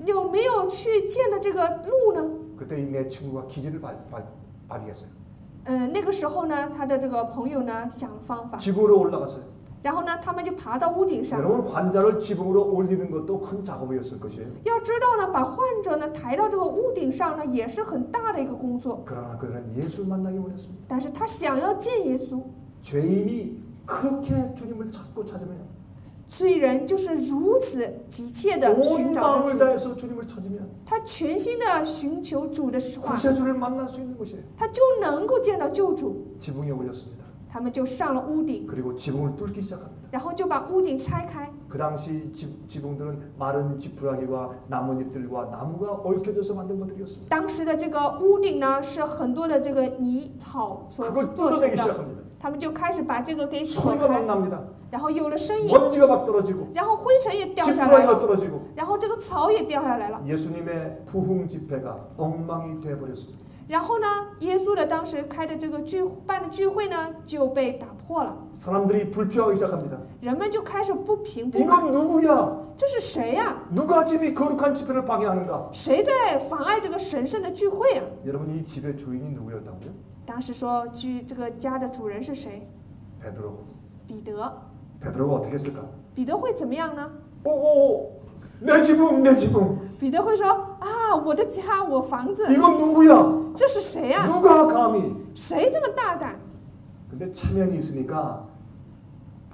有没有去见的这个路呢？ 그때 내 친구가 기지를 발휘했어요. 那个时候呢，他的这个朋友呢想了方法， 지붕으로 올라갔어요. 然后呢，他们就爬到屋顶上。 여러분 환자를 지붕으로 올리는 것도 큰 작업이었을 것이에요. 要知道呢，把患者呢抬到这个屋顶上呢，也是很大的一个工作。 그러나 그는 예수를 만나기 원했습니다. 但是他想要见耶稣， 죄인이 그렇게 주님을 찾으면 罪人就是如此急切的 온 寻找着 마음을 主， 다해서 주님을 찾으면 他全心的寻求主的话， 구세주를 만날 수 있는 것이에요. 他就能够见到救主。 지붕에 올렸습니다. 他们就上了屋顶， 그리고 지붕을 뚫기 시작합니다. 然后就把屋顶拆开。 그 당시 지붕들은 마른 지푸라기와 나뭇잎들과 나무가 얽혀져서 만든 것들이었습니다. 当时的这个屋顶呢，是很多的这个泥草所 그걸 做成 뜯어내기 的。 시작합니다. 他们就开始把这个给扯 소리가 막 开， 납니다. 然后有了声音， 먼지가 막 떨어지고 然后灰尘也掉下来 지푸라기가 了， 떨어지고 然后这个草也掉下来了。 예수님의 부흥 집회가 엉망이 되어버렸습니다. 然后呢，耶稣的当时开的这个办的聚会呢就被打破了， 사람들이 불평하기 시작합니다. 人们就开始不平不满， 이건 누구야? 这是谁呀、 누가 집이 거룩한 집회를 방해하는가? 谁在妨碍这个神圣的聚会啊？ 여러분 이 집의 주인이 누구였다고요? 当时说这个家的主人是谁？ 베드로. 彼得。 베드로가 어떻게 했을까? 彼得会怎么样呢？ 오, 내 지붕, 내 지붕. 彼得会说啊，啊，我的家，我房子， 이건 누구야? 这是谁呀、 누가 감히? 谁这么大胆？ 근데 체면이 있으니까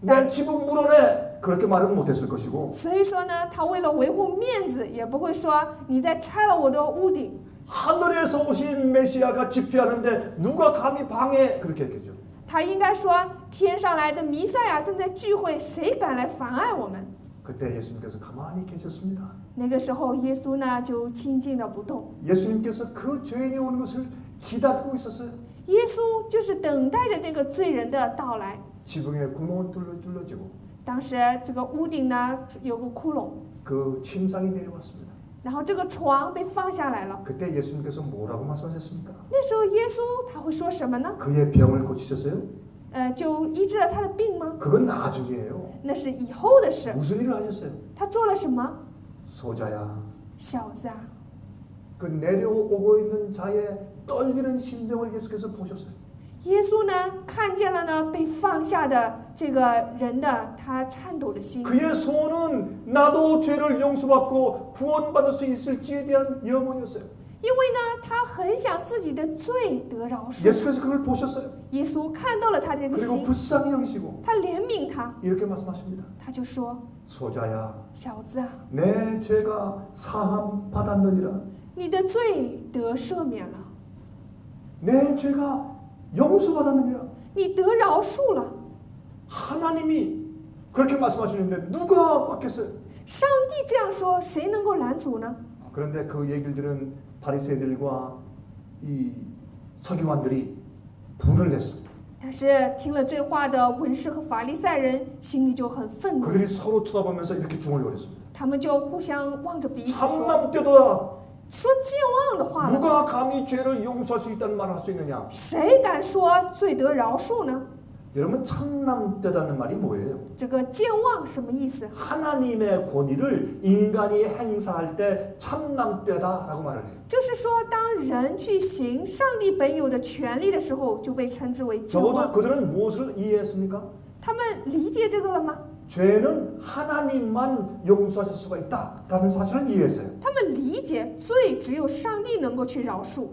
내 집은 물어내 그렇게 말은 못했을 것이고 所以说呢，他为了维护面子，也不会说你再拆了我的屋顶。 하늘에서 오신 메시아가 집회하는데 누가 감히 방해 그렇게 했겠죠. 他应该说，天上来的弥赛亚正在聚会，谁敢来妨碍我们？ 그때 예수님께서 가만히 계셨습니다. 那个时候，耶稣呢就静静的不动。 예수님께서 그 죄인이 오는 것을 기다리고 있었어요. 耶稣就是等待着那个罪人的到来。 지붕에 구멍은 뚫어지고 当时这个屋顶呢有个窟窿， 그 침상이 내려왔습니다. 然后这个床被放下来了。 그때 예수님께서 뭐라고 말씀하셨습니까? 那时候耶稣他会说什么呢？ 그의 병을 고치셨어요? 就医治了他的病吗？ 그건 나중이에요. 那是以后的事。 무슨 일을 하셨어요? 他做了什么？ 소자야, 小子啊， 그 내려오고 있는 자의 떨리는 심정을 예수께서 보셨어요. 耶稣呢看见了呢被放下的这个人的他颤抖的心。 그의 소원은 나도 죄를 용서받고 구원받을 수 있을지에 대한 염원이었어요. 因为呢，他很想自己的罪得饶恕。 예수께서 그걸 보셨어요. 耶稣看到了他这个 그리고 心， 불쌍히 여기시고 他怜悯他， 이렇게 말씀하십니다. 他就说 소자야, ：“小子啊， 내 죄가 사함 받았느니라. 你的罪得赦免了， 내 죄가 용서받았느니라. 你得饶恕了。 하나님이 그렇게 말씀하시는데 누가 막겠어요? 上帝这样说，谁能够拦阻呢？ 그런데 그 얘기를 들은 바리새인들과 이 서기관들이 분을 냈습니다. 但是听了这话的文士和法利赛人心里就很愤怒， 그들이 서로 쳐다보면서 이렇게 중얼거렸습니다. 他们就互相望着彼此说 참남되도다. 说健忘的话了。 누가 감히 죄를 용서할 수 있다는 말을 할 수 있느냐? 谁敢说罪得饶恕呢？ 여러분 참남되다는 말이 뭐예요? 这个健忘什么意思？ 하나님의 권위를 인간이 행사할 때 참남되다라고 말을 해요. 就是说，当人去行上帝本有的权利的时候，就被称之为健 적어도 忘。 그들은 무엇을 이해했습니까? 他们理解这个了吗？ 죄는 하나님만 용서하실 수가 있다라는 사실을 이해했어요. 他们理解罪只有上帝能够去饶恕。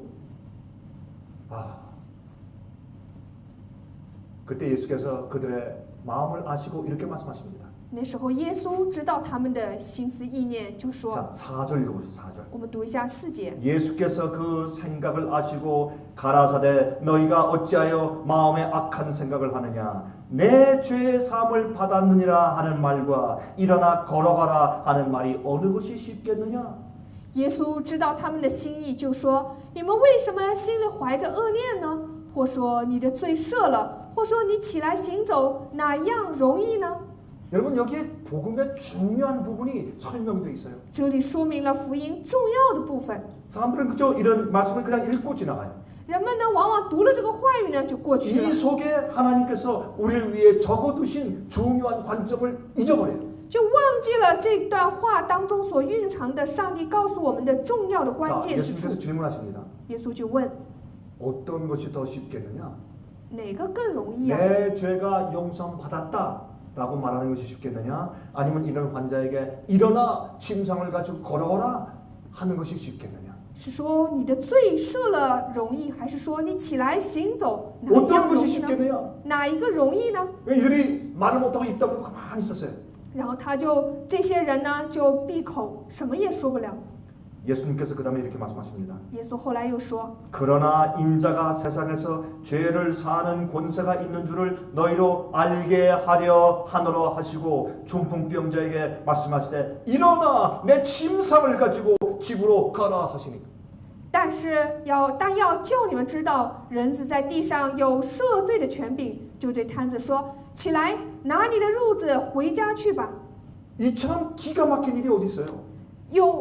그때 예수께서 그들의 마음을 아시고 이렇게 말씀하십니다. 那时候，耶稣知道他们的心思意念，就说 자, 4절 읽어보세요. 4절. 我们读一下4节。 예수께서 그 생각을 아시고 가라사대 너희가 어찌하여 마음에 악한 생각을 하느냐 내 죄의 사함을 받았느니라 하는 말과 일어나 걸어가라 하는 말이 어느 것이 쉽겠느냐? 耶稣知道他们的心意，就说：“你们为什么心里怀着恶念呢？或说你的罪赦了，或说你起来行走，哪样容易呢？” 여러분 여기에 복음의 중요한 부분이 설명되어 있어요. 这里说明了福音重要的部分。 사람들은 그저 이런 말씀을 그냥 읽고 지나가요. 人们呢，往往读了这个话语呢，就过去 이 了， 속에 하나님께서 우리를 위해 적어두신 중요한 관점을 잊어버려요. 就忘记了这段话当中所蕴藏的上帝告诉我们的重要的关 자, 键之处。 예수님께서 질문하십니다. 耶稣就问： 어떤 것이 더 쉽겠느냐? 哪个更容易啊？ 내 죄가 용서받았다라고 말하는 것이 쉽겠느냐? 아니면 이런 환자에게 일어나 침상을 가지고 걸어오라 하는 것이 쉽겠느냐? 是说你的罪赦了容易，还是说你起来行走哪一 어떤 样容 것이 易呢？ 쉽겠느냐? 哪一个容易呢？ 왜 이들이 말을 못하고 입 다물고 가만히 있었어요? 然后这些人呢就闭口，什么也说不了。 예수님께서 그 다음에 이렇게 말씀하십니다. 耶稣后来又说： 그러나 인자가 세상에서 죄를 사하는 권세가 있는 줄을 너희로 알게 하려 하노라 하시고 중풍병자에게 말씀하시되 일어나 내 침상을 가지고 집으로 가라 하시니 但要叫你们知道，人子在地上有赦罪的权柄，就对瘫子说：起来，拿你的褥子回家去吧。 이처럼 기가 막힌 일이 어디 있어요?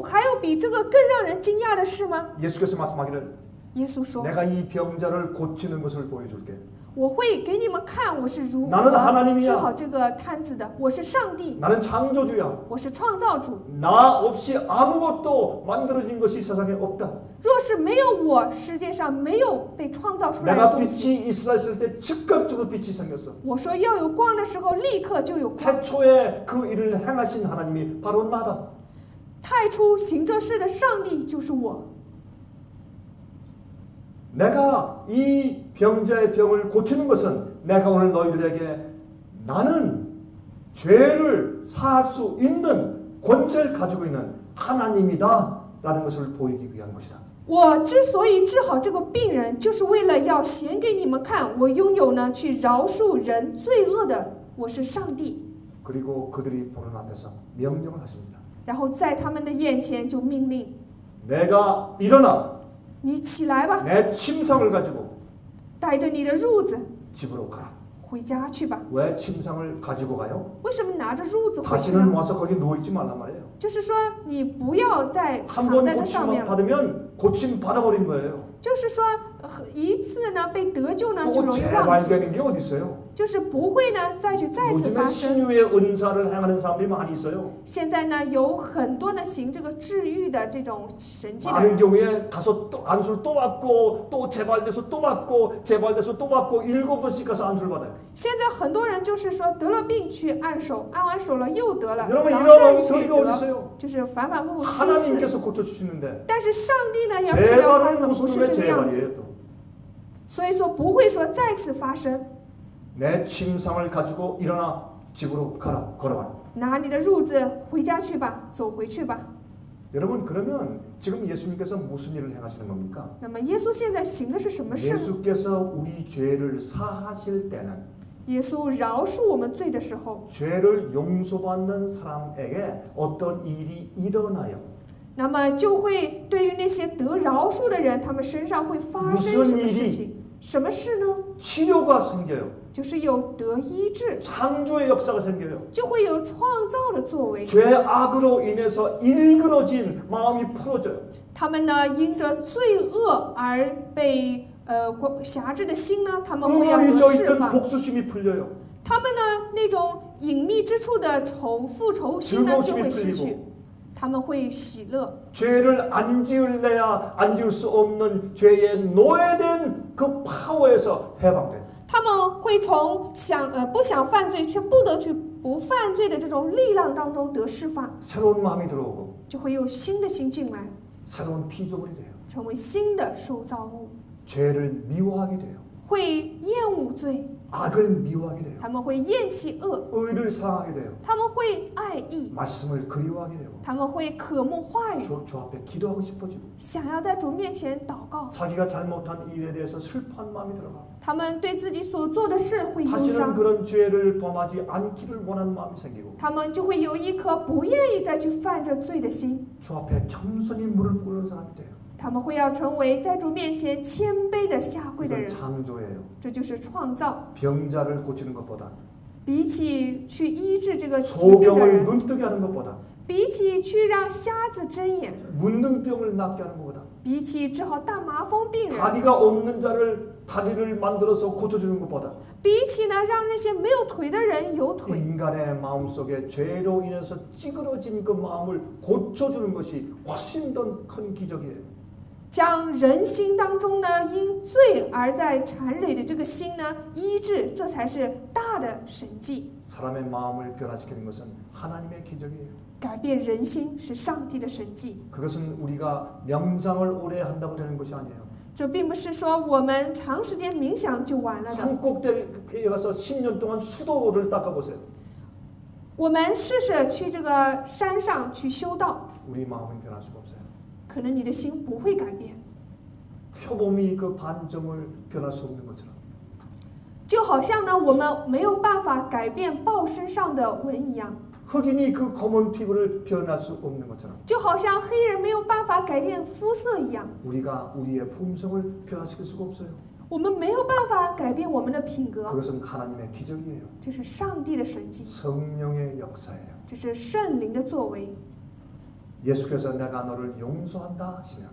还有比这个更让人惊讶的事吗？ 예수께서 말씀하기를 耶稣说： 내가 이 병자를 고치는 것을 보여줄게. 我会给你们看我是如 나는 何 하나님이야 治好这个瘫子的。我是上帝， 나는 창조주야. 我是创造主。 나 없이 아무것도 만들어진 것이 세상에 없다. 若是没有我，世界上没有被创造出来的 내가 东西。 빛이 있으라 했을 때 즉각적으로 빛이 생겼어. 我说要有光的时候，立刻就有光。 태초에 그 일을 행하신 하나님이 바로 나다. 太初行这事的上帝就是我。 내가 이 병자의 병을 고치는 것은 내가 오늘 너희들에게 나는 죄를 사할 수 있는 권세를 가지고 있는 하나님이다 라는 것을 보이기 위한 것이다. 我之所以治好这个病人，就是为了要显给你们看，我拥有呢去饶恕人罪恶的，我是上帝。 그리고 그들이 보는 앞에서 명령을 하십니다. 然后在他们的眼前就命令 내가 일어나 你起来吧， 내 침상을 가지고 带着你的褥子 집으로 가라. 回家去吧。 왜 침상을 가지고 가요? 为什么拿着褥子回去 다시는 呢？ 와서 거기 누워있지 말란 말이에요. 就是说你不要再 한 躺 번 在这上面 고침 了。 받으면 고침 받아버린 거예요. 就是说一次呢被得救呢就 또 容易忘记， 재발되는 게 어디 있어요? 就是不会呢再去再次 요즘에 发生。 신유의 은사를 행하는 사람들이 많이 있어요. 现在呢有很多呢行这个治愈的这种神迹的 많은 人， 경우에 가서 또 안수를 또 받고 또 재발돼서 또 받고 재발돼서 또 받고 7번씩 가서 안수를 받아요. 现在很多人就是说得了病去按手，按完手了又得了， 여러분 然后再 이런 去 소리가 어디 得， 있어요? 就是反反复复7次。 하나님께서 고쳐주시는데 但是上帝呢要治疗他 재발은 们不是 무슨 这个样子， 재발이에요 또. 所以说不会说再次发生。 내 침상을 가지고 일어나 집으로 가라 걸어가라. 拿你的褥子回家去吧，走回去吧。 여러분 그러면 지금 예수님께서 무슨 일을 행하시는 겁니까? 那么耶稣现在行的是什么事？ 예수께서 우리 죄를 사하실 때는 耶稣饶恕我们罪的时候， 죄를 용서받는 사람에게 어떤 일이 일어나요. 那么就会对于那些得饶恕的人，他们身上会发生什么事情？什么事呢？ 치료가 생겨요. 就是有得医治， 창조의 역사가 생겨요. 就会有创造的作为。 죄악으로 인해서 일그러진 마음이 풀어져요. 他们呢，因着罪恶而被辖制的心呢，他们会要得 응어리져 释 있던 放。 복수심이 풀려요. 他们呢，那种隐秘之处的复仇心呢，就会失去。 他们会喜乐。 죄를 안 지을래야 안 지을 수 없는 죄에 노예된 그 파워에서 해방돼요. 他们会从不想犯罪却不得去不犯罪的这种力量当中得释放， 새로운 마음이 들어오고 就会有新的心进来， 새로운 피조물이 돼요. 成为新的受造物， 죄를 미워하게 돼요. 会厌恶罪， 악을 미워하게 돼요. 他们会厌弃恶， 의를 사랑하게 돼요. 他们会爱义， 말씀을 그리워하게 되고 他们会渴慕话语， 주 앞에 기도하고 싶어지고 想要在主面前祷告。 자기가 잘못한 일에 대해서 슬퍼한 마음이 들어가 他们对自己所做的事会忧 다시는 伤， 그런 죄를 범하지 않기를 원하는 마음이 생기고 他们就会有一颗不愿意再去犯这罪的心。 주 앞에 겸손히 무릎 꿇는 사람이 돼요. 他们会要成为在主面前谦卑的下跪的 이건 人， 창조예요. 这就是创造。 병자를 고치는 것보다 比起去医治这个疾病的 소병을 人， 눈뜨게 하는 것보다 比起去让瞎子睁眼， 문둥병을 낫게 하는 것보다 比起治好大麻风病人， 다리가 없는 자를 다리를 만들어서 고쳐주는 것보다 比起呢让那些没有腿的人有腿， 인간의 마음속에 죄로 인해서 찌그러진 그 마음을 고쳐주는 것이 훨씬 더 큰 기적이에요. 将人心当中呢因罪而在缠累的这个心呢医治，这才是大的神迹。 사람의 마음을 변화시키는 것은 하나님의 기적이에요. 改变人心是上帝的神迹， 그것은 우리가 명상을 오래 한다고 되는 것이 아니에요. 这并不是说我们长时间冥想就完了的。 산꼭대기에 가서 10년 동안 수도를 닦아보세요. 我们试着去这个山上去修道， 우리 마음은 변할 수가 없어요. 可能你的心不会改变。 표범이 그 반점을 변할 수 없는 것처럼 就好像呢，我们没有办法改变豹身上的纹一样， 흑인이 그 검은 피부를 변할 수 없는 것처럼 就好像黑人没有办法改变肤色一样， 우리가 우리의 품성을 변화시킬 수가 없어요. 我们没有办法改变我们的品格， 그것은 하나님의 기적이에요. 这是上帝的神迹， 성령의 역사예요. 这是圣灵的作为。 예수께서 내가 너를 용서한다 하시면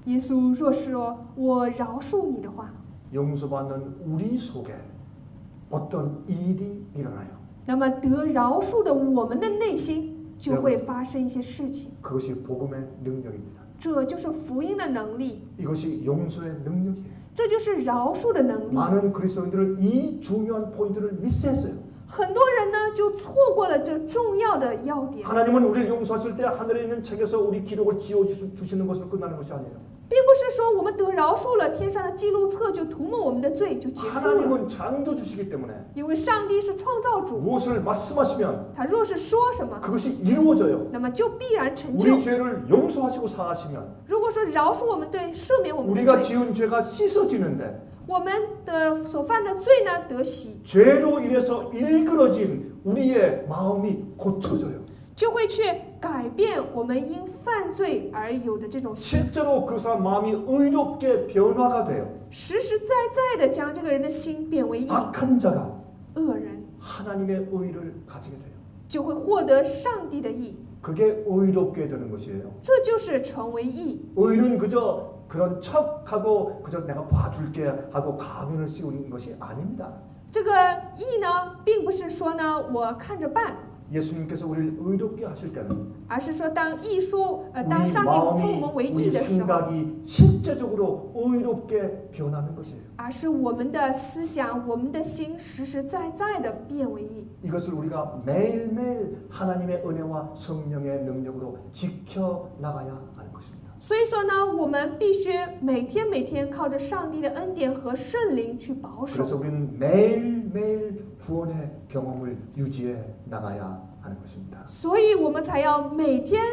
耶稣若是说我饶恕你的话， 용서받는 우리 속에 어떤 일이 일어나요. 那么得饶恕的我们的内心就会发生一些事情， 그것이 복음의 능력입니다. 这就是福音的能力， 이것이 용서의 능력이에요. 这就是饶恕的能力。 많은 그리스도인들은 이 중요한 포인트를 미스했어요. 很多人呢就错过了这重要的要点， 하나님은 우리를 용서하실 때 하늘에 있는 책에서 우리 기록을 지워주시는 것으로 끝나는 것이 아니에요. 并不是说我们得饶恕了，天上的记录册就涂抹我们的罪就结束了。 하나님은 창조주시기 때문에 因为上帝是创造主， 무엇을 말씀하시면 他若是说什么， 그것이 이루어져요. 那么就必然成就。 우리 죄를 용서하시고 사하시면 如果说饶恕我们罪，赦免我们的 우리가 罪， 지은 죄가 씻어지는데 我们的所犯的罪呢得洗， 죄로 인해서 일그러진 우리의 마음이 고쳐져요. 就会去改变我们因犯罪而有的这种心， 실제로 그 사람 마음이 의롭게 변화가 돼요. 实实在在的将这个人的心变为义。 악한 자가 恶人 하나님의 의를 가지게 돼요. 就会获得上帝的义， 그게 의롭게 되는 것이에요. 这就是成为义。 의는 그저 그런 척하고 그저 내가 봐줄게 하고 가면을 씌우는 것이 아닙니다. 这个义呢，并不是说呢我看着办， 예수님께서 우리를 의롭게 하실 때는 而是说当义说当 우리 上帝称我们 마음이 为义 우리 的时候， 생각이 실제적으로 의롭게 변하는 것이에요. 而是我们的思想、我们的心实实在在的变为义。 이것을 우리가 매일매일 하나님의 은혜와 성령의 능력으로 지켜나가야 하는 것입니다. 所以说呢，我们必须每天靠着上帝的恩典和圣灵去保 그래서 守。 우리는 매일매일 구원의 경험을 유지해 나가야 하는 것입니다. 所以我们才要每天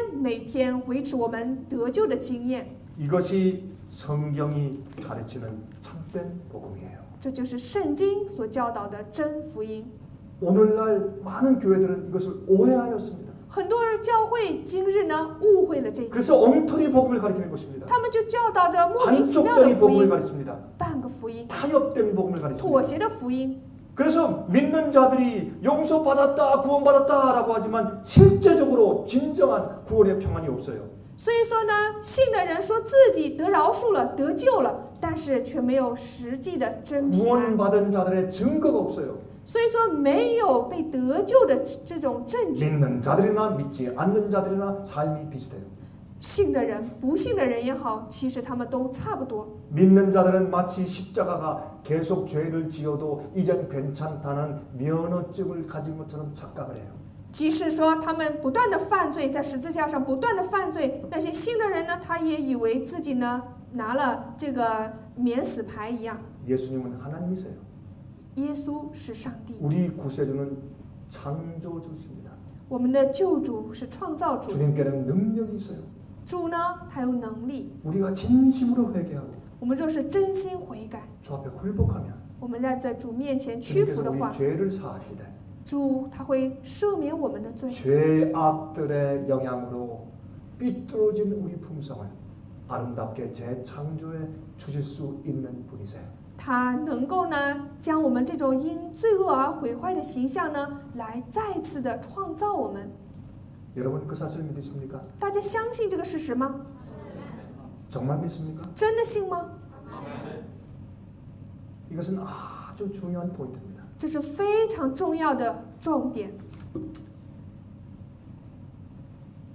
维持我们得救的经验。 이것이 성경이 가르치는 참된 복음이에요. 这就是圣经所教导的真福音。 오늘날 많은 교회들은 이것을 오해하였습니다. 很多人教会今日呢误会了这一点， 그래서 엉터리 복음을 가르치는 것입니다. 他们就教导着莫名其妙的 한쪽짜리 福 복음을 音， 가르칩니다. 半个福音， 타협된 복음을 妥 가르칩니다. 协的福音。 그래서 믿는 자들이 용서받았다, 구원받았다라고 하지만 실제적으로 진정한 구원의 평안이 없어요. 所以说呢，信的人说自己得饶恕了、得救了，但是却没有实际的真平安。 구원받은 자들의 증거가 없어요. 所以说没有被得救的这种证据。 믿는 자들이나 믿지 않는 자들이나 삶이 비슷해요. 信的人、不信的人也好，其实他们都差不多。 믿는 자들은 마치 십자가가 계속 죄를 지어도 이젠 괜찮다는 면허증을 가진 것처럼 착각을 해요. 即使说他们不断的犯罪，在十字架上不断的犯罪，那些信的人呢，他也以为自己呢拿了这个免死牌一样。 예수님은 하나님이세요. 耶稣是上帝， 우리 구세주는 창조주십니다. 我们的救主是创造主， 주님께는 능력이 있어요. 主呢他有能力。 우리가 진심으로 회개하고 我们若是真心悔改， 주 앞에 굴복하면 我们在主面前屈服 주님께서 的 우리 话， 죄를 사하시되 主他会赦免我们的罪。 죄악들의 영향으로 삐뚤어진 우리 품성을 아름답게 재창조해 주실 수 있는 분이세요. 他能够呢，将我们这种因罪恶而毁坏的形象呢，来再次的创造我们。 여러분 그 사실 믿으십니까? 大家相信这个事实吗？ 정말 믿습니까? 真的信吗？ 이것은 아주 중요한 포인트입니다. 这是非常重要的重点。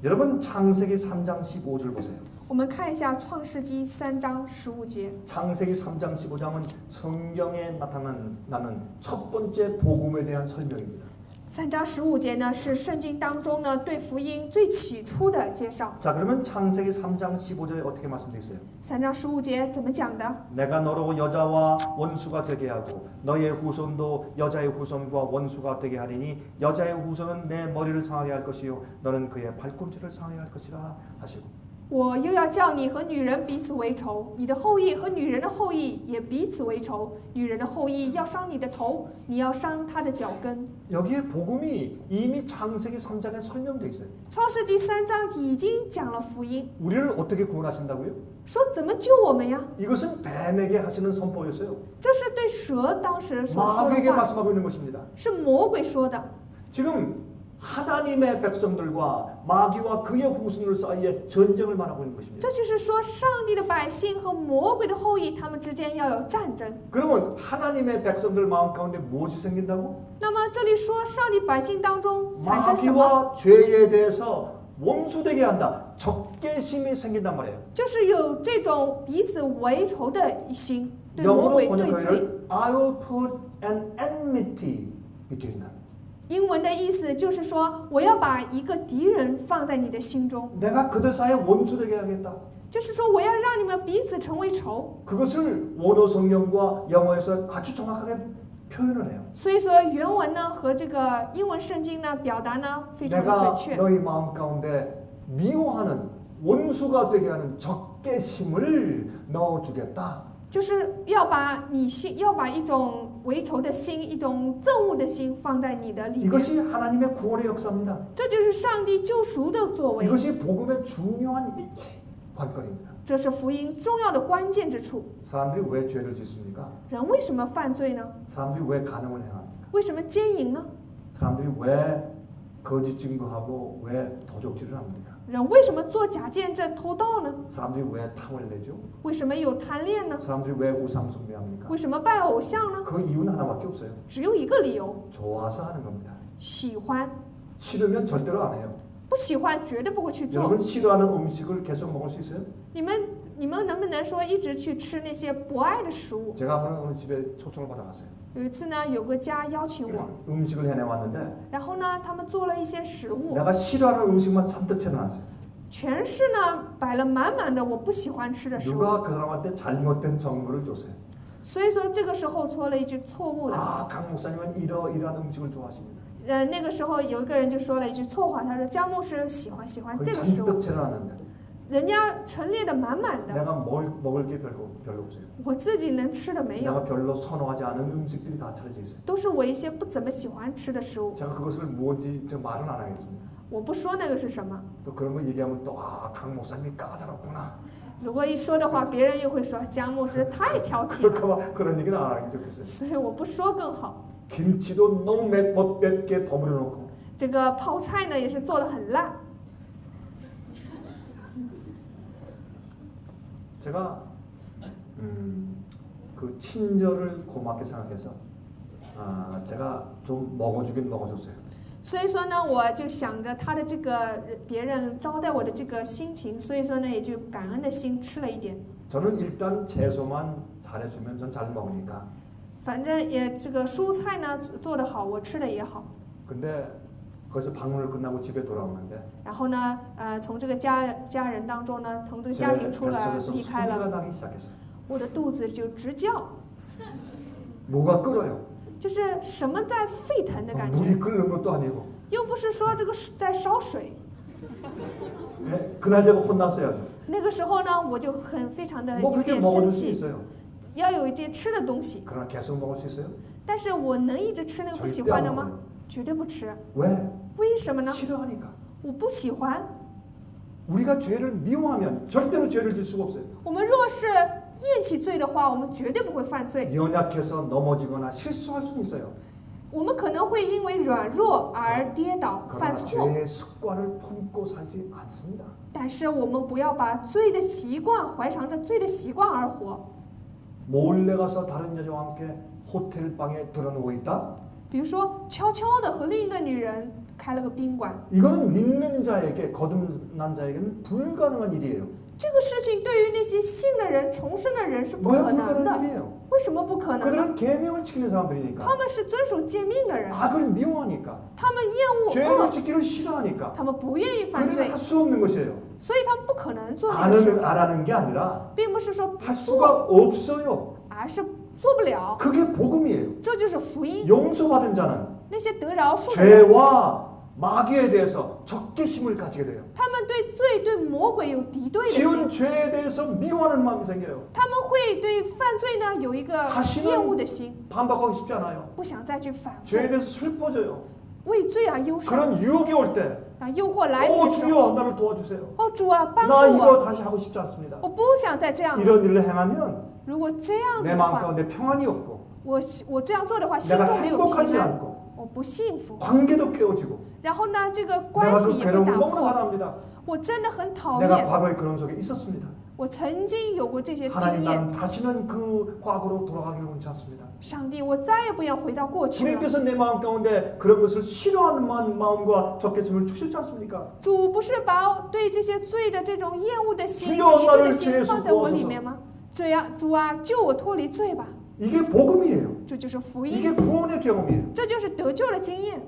여러분 창세기 3장 15절 보세요. 我们看一下创世纪3章15节。 창세기 3장 15장은 성경에 나타나는 첫 번째 복음에 대한 설명입니다. 3章15节呢，是圣经当中呢对福音最起初的介绍。 자 그러면 창세기 3장 15절에 어떻게 말씀되어 있어요? 3章15节怎么讲的？ 내가 너로 여자와 원수가 되게 하고 너의 후손도 여자의 후손과 원수가 되게 하리니 여자의 후손은 내 머리를 상하게 할 것이요 너는 그의 발꿈치를 상하게 할 것이라 하시고 我又要叫你和女人彼此为仇，你的后裔和女人的后裔也彼此为仇。女人的后裔要伤你的头，你要伤她的脚跟。 여기에 복음이 이미 창세기 3장에 설명되어 있어요. 创世纪3章已经讲了福音， 우리를 어떻게 구원하신다고요? 说怎么救我们呀？ 이것은 뱀에게 하시는 선포였어요. 这是对蛇当时所说 마귀에게 的话， 말씀하고 있는 것입니다. 是魔鬼说的。 지금 하나님의 백성들과 마귀와 그의 후손들 사이에 전쟁을 말하고 있는 것입니다. 这就是说，上帝的百姓和魔鬼的后裔，他们之间要有战争。 그러면 하나님의 백성들 마음 가운데 무엇이 생긴다고? 那么这里说，上帝百姓当中产生什么？ 마귀와 죄에 대해서 원수되게 한다. 적개심이 생긴단 말이에요. 就是有这种彼此为仇的一心，对魔 영어로 鬼对罪。 번역하기를 I will put an enmity between them. 英文的意思就是说，我要把一个敌人放在你的心中， 내가 그들 사이에 원수 되게 하겠다. 就是说我要让你们彼此成为仇。 그것을 원어 성경과 영어에서 아주 정확하게 표현을 해요. 所以说原文呢和这个英文圣经呢表达呢非常的 내가 准确。 너희 마음 가운데 미워하는 원수가 되게 하는 적개심을 넣어주겠다. 就是要把一种为仇的心，一种憎恶的心放在你的里面。 이것이 하나님의 구원의 역사입니다. 这就是上帝救赎的作为， 이것이 복음의 중요한 관건입니다. 这是福音重要的关键之处。 사람들이 왜 죄를 짓습니까? 人为什么犯罪呢？ 사람들이 왜 간음을 행합니까? 为什么奸淫呢？ 사람들이 왜 거짓 증거하고 왜 도적질을 합니까? 人为什么做假见证、偷盗呢？ 사람들이 왜 탐을 내죠? 为什么有贪恋呢？ 사람들이 왜 우상 숭배합니까? 为什么拜偶像呢？ 그 이유는 하나밖에 없어요. 只有一个理由： 좋아서 하는 겁니다. 喜欢。 싫으면 절대로 안 해요. 不喜欢绝对不会去做。 여러분 싫어하는 음식을 계속 먹을 수 있어요? 你们能不能说一直去吃那些不爱的食物？ 제가 한번 어느 집에 초청을 받아갔어요. 有一次呢，有个家邀请我， 음식을 해내왔는데 然后呢，他们做了一些食物， 내가 싫어하는 음식만 잔뜩 해놨어요. 全是呢摆了满满的我不喜欢吃的食物。 누가 그 사람한테 잘못된 정보를 줬어요. 所以说这个时候说了一句错误的。 강 목사님은 이러이러한 음식을 좋아하십니다. 那个时候有一个人就说了一句错话，他说姜牧师喜欢 그걸 这个食物， 잔뜩 채워놨는데 人家陈列的满满的， 내가 먹을 게 별로 없어요. 我自己能吃的没有， 내가 별로 선호하지 않은 음식들이 다 차려져 있어요. 都是我一些不怎么喜欢吃的食物。 제가 그것을 뭔지 저 말은 안 하겠습니다. 我不说那个是什么， 또 그런 거 얘기하면 또 강 목사님이 까다롭구나. 如果一说的话，别人又会说姜牧师太挑剔了， 그럴까봐 그런 얘기는 안 하는 게 좋겠어요. 所以我不说更好。 김치도 너무 맵게 버무려 놓고 这个泡菜呢也是做的很烂。 제가 그 친절을 고맙게 생각해서 제가 좀 먹어주긴 먹어줬어요. 所以说呢，我就想着他的这个别人招待我的这个心情，所以说呢，也就感恩的心吃了一点。 저는 일단 채소만 잘해주면 전 잘 먹으니까. 反正也这个蔬菜呢做得好，我吃的也好。 근데 거기서 방문을 끝나고 집에 돌아오는데 然后呢，从这个家人当中呢，从这个 제 家庭出来 뱃속에서 离开 소리가 了， 나기 시작했어요. 我的肚子就直叫， 뭐가 끓어요. 就是什么在沸腾的感觉， 물이 끓는 것도 아니고. 又不是说这个在烧水。 네, 그날 제가 혼났어요. 那个时候呢，我就非常的 뭐 有 그렇게 点生 먹어줄 수 气， 있어요. 要有一些吃的东西。 그러나 계속 먹을 수 있어요? 但是我能一直吃那个不喜 절대 欢 안 的吗？ 먹어요. 绝对不吃。 왜? 为什么呢？ 싫어하니까. 我不喜欢。 우리가 죄를 미워하면 절대로 죄를 질 수가 없어요. 我们若是厌弃罪的话，我们绝对不会犯罪。 연약해서 넘어지거나 실수할 수는 있어요. 我们可能会因为软弱而跌倒、犯 그러나 错， 죄의 습관을 품고 살지 않습니다. 但是我们不要把罪的习惯怀藏着罪的习惯而活。 몰래 가서 다른 여자와 함께 호텔 방에 들어누워 있다. 比如说，悄悄的和另一个女人开了个宾馆， 이거는 믿는 자에게 거듭난 자에게는 불가능한 일이에요. 这个事情对于那些信的人、重生的人是不 왜 可能 불가능한 的。 일이에요? 为什么不可能呢？ 그들은 계명을 지키는 사람들이니까. 他们是遵守诫命的人， 악을 미워하니까. 他们厌恶 죄를 恶， 지키를 싫어하니까. 他们不愿意犯 그들은 罪， 할 수 없는 것이에요. 所以他们不可能做这个事， 안 하는 게 아니라 并不是说不 할 做， 수가 없어요. 而是做不了。 그게 복음이에요. 这就是福音。 용서받은 자는 那些得饶恕的人， 죄와 마귀에 대해서 적개심을 가지게 돼요. 他们对罪、对魔鬼有敌对的 지은 心， 죄에 대해서 미워하는 마음이 생겨요. 他们会对犯罪呢有一个 다시는 厌恶的心， 반박하고 싶지 않아요. 不想再去反复 죄에 대해서 슬퍼져요. 为罪而忧伤。 그런 유혹이 올 때, 啊，诱惑来临 오 的时 주여 候， 나를 도와주세요. 哦主啊，帮 나 助 이거 我， 다시 하고 싶지 않습니다. 我不想再这样了。 이런 일을 행하면 如果这样子 내 的 마음 话， 가운데 평안이 없고 我这样做的话，心 내가 中没有平 행복하지 安， 않고 我不幸福。 관계도 깨어지고 然后呢，这个关 내가 系 그 也会 괴로움을 打 너무나 破。 사랑합니다. 我真的很讨 내가 厌， 과거에 그런 적이 있었습니다. 我曾经有过这些经 하나님 验。 나는 다시는 그 과거로 돌아가기를 원치 않습니다. 上帝，我再也不要回到过去了。 주님께서 내 마음 가운데 그런 것을 싫어하는 마음과 적개심을 주셨지 않습니까? 主不是把对这些罪的这种厌恶的心、敌 주여 对 나를 的心 죄에서 放在我里 구하소서 面吗？主啊，救我脱离罪吧！ 이게 복음이에요. 这就是福音， 이게 구원의 경험이에요. 这就是得救的经验。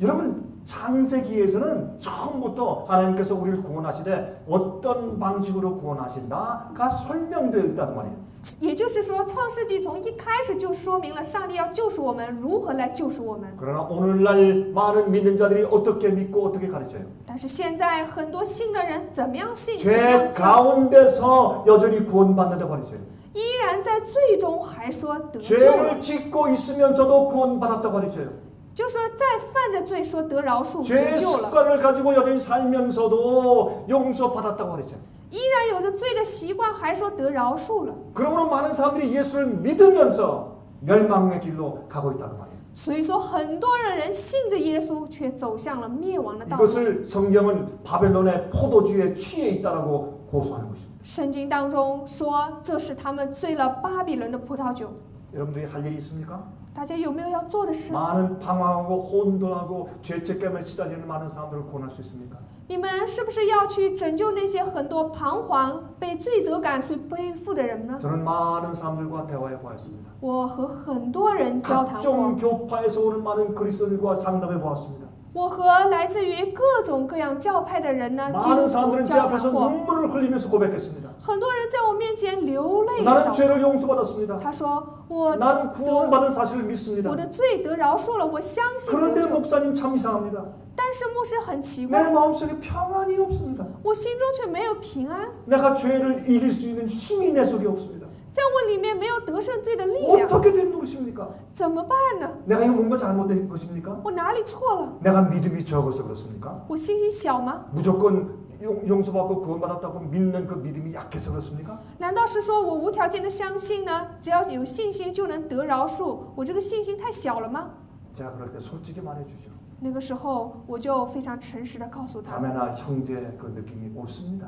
여러분 창세기에서는 처음부터 하나님께서 우리를 구원하시되 어떤 방식으로 구원하신다가 설명되어 있단 말이에요. 也就是说，创世纪从一开始就说明了上帝要救赎我们，如何来救赎我们。 그러나 오늘날 많은 믿는 자들이 어떻게 믿고 어떻게 가르쳐요? 但是现在很多信的人怎么样信，怎么 죄 样教， 가운데서 여전히 구원받는다고 가르쳐요. 依然在最终还说得救了， 죄를 짓고 있으면서도 구원받았다고 가르쳐요. 就说在犯着罪说得饶恕 죄 得救了， 습관을 가지고 여전히 살면서도 용서받았다고 가르쳐요. 依然有着罪的习惯，还说得饶恕了。 그러므로 많은 사람들이 예수를 믿으면서 멸망의 길로 가고 있다는 말이에요. 所以说，很多人信着耶稣，却走向了灭亡的道路。 이것을 성경은 바벨론의 포도주에 취해 있다라고 고소하는 것입니다. 圣经当中说，这是他们醉了巴比伦的葡萄酒。 여러분들이 할 일이 있습니까? 大家有没有要做的事？ 많은 방황하고 혼돈하고 죄책감에 시달리는 많은 사람들을 구원할 수 있습니까? 你们是不是要去拯救那些很多彷徨、被罪责感所背负的人呢？ 저는 많은 사람들과 대화해 보았습니다. 我和很多人交谈过， 각종 교파에서 오는 많은 그리스도인과 상담해 보았습니다. 我和来自于各种各样教派的人呢，基督 많은 徒 사람들은 제 交 앞에서 谈过。 눈물을 흘리면서 고백했습니다. 很多人在我面前流泪 나는 了。 죄를 용서받았습니다. 他说：“我 난 구원받은 사실을 믿습니다. 我的罪得饶恕了，我相信得 그런데 救。 목사님 참 이상합니다. 但是牧师很奇 내 怪， 마음속에 평안이 없습니다. 我心中却没有平安， 내가 죄를 이길 수 있는 힘이 내 속에 없습니다. 在我里面没有得胜罪的力量， 어떻게 된 것입니까? 怎么办呢？ 내가 이거 뭔가 잘못된 것입니까? 我哪里错了？ 내가 믿음이 적어서 그렇습니까? 我信心小吗？ 무조건 용서받고 구원받았다고 믿는 그 믿음이 약해서 그렇습니까? 难道是说我无条件的相信呢？只要有信心就能得饶恕？我这个信心太小了吗？ 제가 그럴 때 솔직히 말해주죠. 那个时候我就非常诚实的告诉他， 자매나 형제 그 느낌이 옳습니다.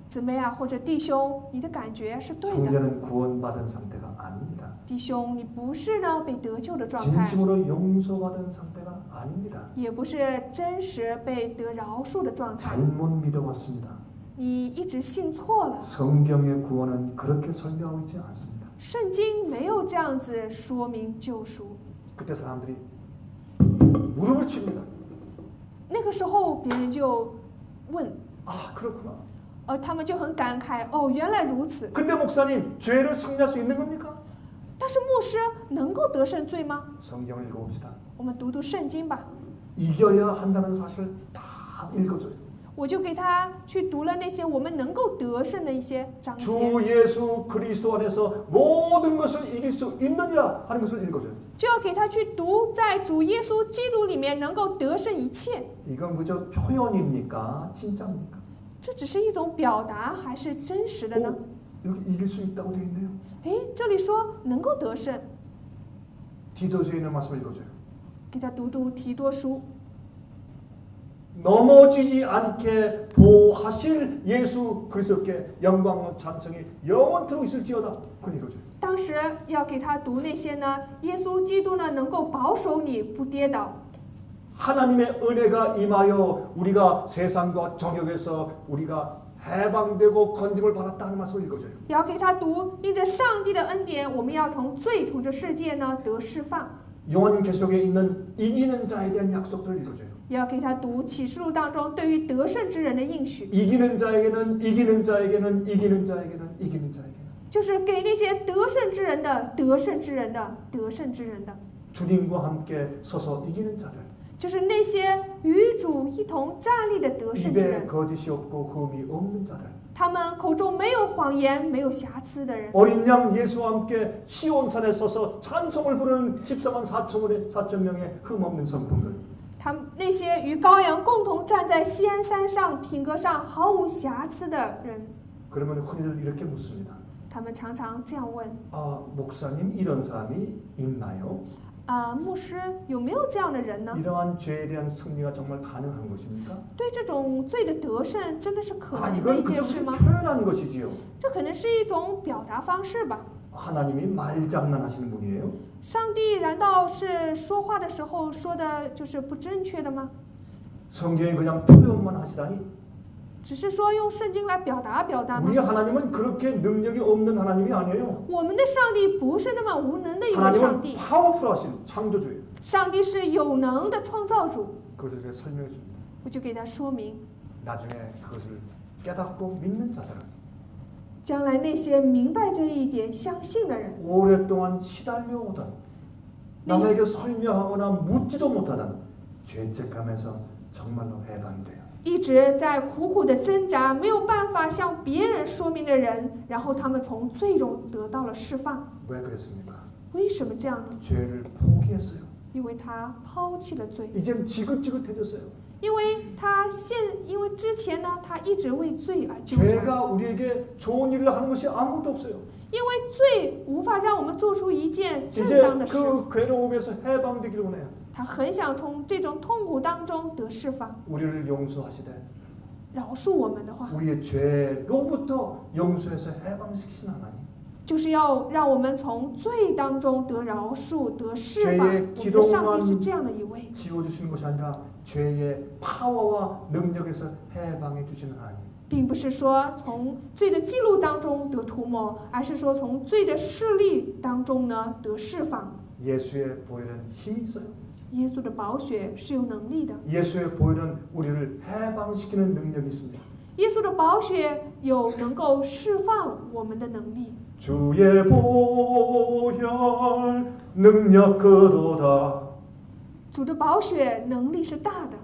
姊妹啊，或者弟兄，你的感觉是对的。 형제는 구원받은 상태가 아닙니다. 弟兄，你不是呢被得救的状态， 진심으로 용서받은 상태가 아닙니다. 也不是真实被得饶恕的状态。 잘못 믿어왔습니다. 你一直信错了， 성경의 구원은 그렇게 설명하고 있지 않습니다. 圣经没有这样子说明救赎。 그때 사람들이 무릎을 칩니다. 那个时候别人就问， 아 그렇구나. 他们就很感慨，哦，原来如此。 근데 목사님 죄를 승리할 수 있는 겁니까? 但是牧师能够得胜罪吗？ 성경을 읽어봅시다. 我们读读圣经吧。 이겨야 한다는 사실을 다 읽어줘요. 我就给他去读了那些我们能够得胜的一些章节， 주 예수 그리스도 안에서 모든 것을 이길 수 있느니라 하는 것을 읽어줘요. 就要给他去读在主耶稣基督里面能够得胜一切。 이건 그저 표현입니까? 진짜입니까? 这只是一种表达，还是真实的呢？ 여기 이길 수 있다고 되어 있네요. 诶，这里说能够得胜， 디도서에 있는 말씀을 읽어줘요. 给他读读提多书。 넘어지지 않게 보호하실 예수 그리스도께 영광과 찬송이 영원토록 있을지어다. 그걸 읽어줘요. 当时要给他读那些呢，耶稣基督呢能够保守你不跌倒， 하나님의 은혜가 임하여 우리가 세상과 정욕에서 우리가 해방되고 건짐을 받았다는 말씀을 읽어줘요. 也要给他读，因着上帝的恩典，我们要从罪从这世界呢得释放。 요한계시록에 있는 이기는 자에 대한 약속들을 읽어줘요. 也要给他读启示录当中对于得胜之人的应许， 이기는 자에게는 이기는 자에게는 이기는 자에게는 이기는 자에게는 就是给那些得胜之人的得胜之人的得胜之人的， 주님과 함께 서서 이기는 자들. 就是那些与主一同站立的得胜之 입에 人。 거짓이 없고 흠이 없는 자들. 他们口中没有谎言，没有瑕疵的人。 어린 양 예수와 함께 시온산에 서서 찬송을 부르는 14만 4천 명의 흠없는 성도들. 他们那些与羔羊共同站在锡安山上，品格上毫无瑕疵的人， 그러면 흔히들 이렇게 묻습니다. 他们常常这样问： 아 목사님 이런 사람이 있나요? 牧师有没有这样的人呢？ 이러한 죄에 대한 승리가 정말 가능한 것입니까? 对这种罪的得胜，真的是可 아 能的 이건 一件 그저 事吗？ 표현한 것이지요. 这可能是一种表达方式吧。 하나님이 말장난하시는 분이에요. 上帝难道是说话的时候说的就是不正确的吗？ 성경에 그냥 표현만 하시다니 只是说用圣经来表达表达吗 우리 ？ 하나님은 그렇게 능력이 없는 하나님이 아니에요. 我们的上帝不是那么无能的一个上 하나님은 帝， 파워풀하신 창조주예요. 上帝是有能的创造主， 그것을 제가 설명해 줍니다. 我就给他说明， 나중에 그것을 깨닫고 믿는 자들은 将来那些明白这一点、相信的人， 오랫동안 시달려오던 남에게 설명하거나 묻지도 못하던 죄책감에서 정말로 해방이 돼요. 一直在苦苦的挣扎，没有办法向别人说明的人，然后他们从罪中得到了释放。 왜 그랬습니까? 为什么这样呢？ 죄를 포기했어요. 因为他抛弃了罪， 이젠 지긋지긋해졌어요. 因为之前呢，他一直为罪而纠缠， 죄가 우리에게 좋은 일을 하는 것이 아무것도 없어요. 因为罪无法让我们做出一件正 이제 当的事。 그 괴로움에서 해방되기를 원해요. 他很想从这种痛苦当中得释放， 우리를 용서하시되 饶恕我们的话， 우리의 죄로부터 용서해서 해방시키신 하나님. 就是要让我们从罪当中得饶恕、得释放。 죄의 我们的上帝 기록만 是这样的一位， 지워주시는 것이 아니라 죄의 파워와 능력에서 해방해 주시는 하나님. 并不是说从罪的记录当中得涂抹，而是说从罪的势力当中呢得释放。 예수의 보혈은 힘이 있어요. 耶稣的宝血是有能力的， 예수의 보혈은 우리를 해방시키는 능력이 있습니다. 耶稣的宝血有能够释放我们的能力。 주의 보혈 능력 그도다. 主的宝血能力是大的，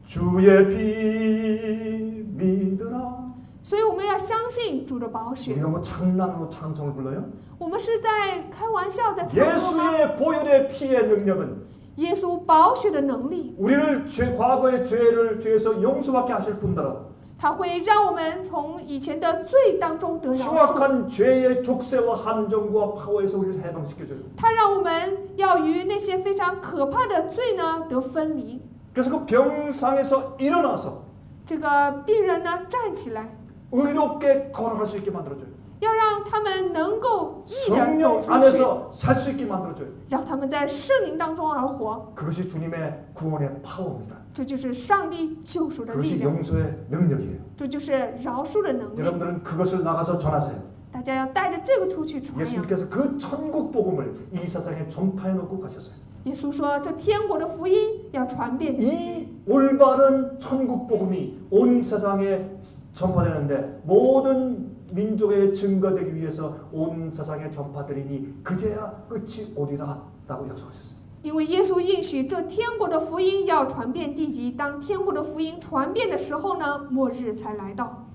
주의 피 믿으라. 所以我们要相信主的宝血。 우리가 뭐 장난으로 찬송을 불러요? 我们是在开玩笑，在唱歌吗？ 예수의 보혈의 피의 능력은 耶稣宝血的能力， 우리를 과거의 죄에서 용서받게 하실 뿐더러 它会让我们从以前的罪当中得饶恕， 흉악한 죄의 족쇄와 함정과 파워에서 우리를 해방시켜줘요. 它让我们要与那些非常可怕的罪呢得分离。 그래서 그 병상에서 일어나서 这个病人呢站起来， 의롭게 걸어갈 수 있게 만들어줘요. 要让他们能够义的走 성령 出去， 안에서 살 수 있게 만들어줘요. 让他们在圣灵当中而活。 그것이 주님의 구원의 파워입니다. 这就是上帝救赎的力 그것이 量， 용서의 능력이에요. 这就是饶恕的能力。 여러분들은 그것을 나가서 전하세요. 大家要带着这个出去传扬。 예수님께서 그 천국 복음을 이 세상에 전파해 놓고 가셨어요. 耶稣说：“这天国的福音要传遍地极。 이 올바른 천국 복음이 온 세상에 전파되는데 모든 민족에 증거되기 위해서 온 세상에 전파되리니 그제야 끝이 오리라라고 약속하셨어요. 因为耶稣应许这天国的福音要传遍地极，当天国的福音传遍的时候呢，末日才来到。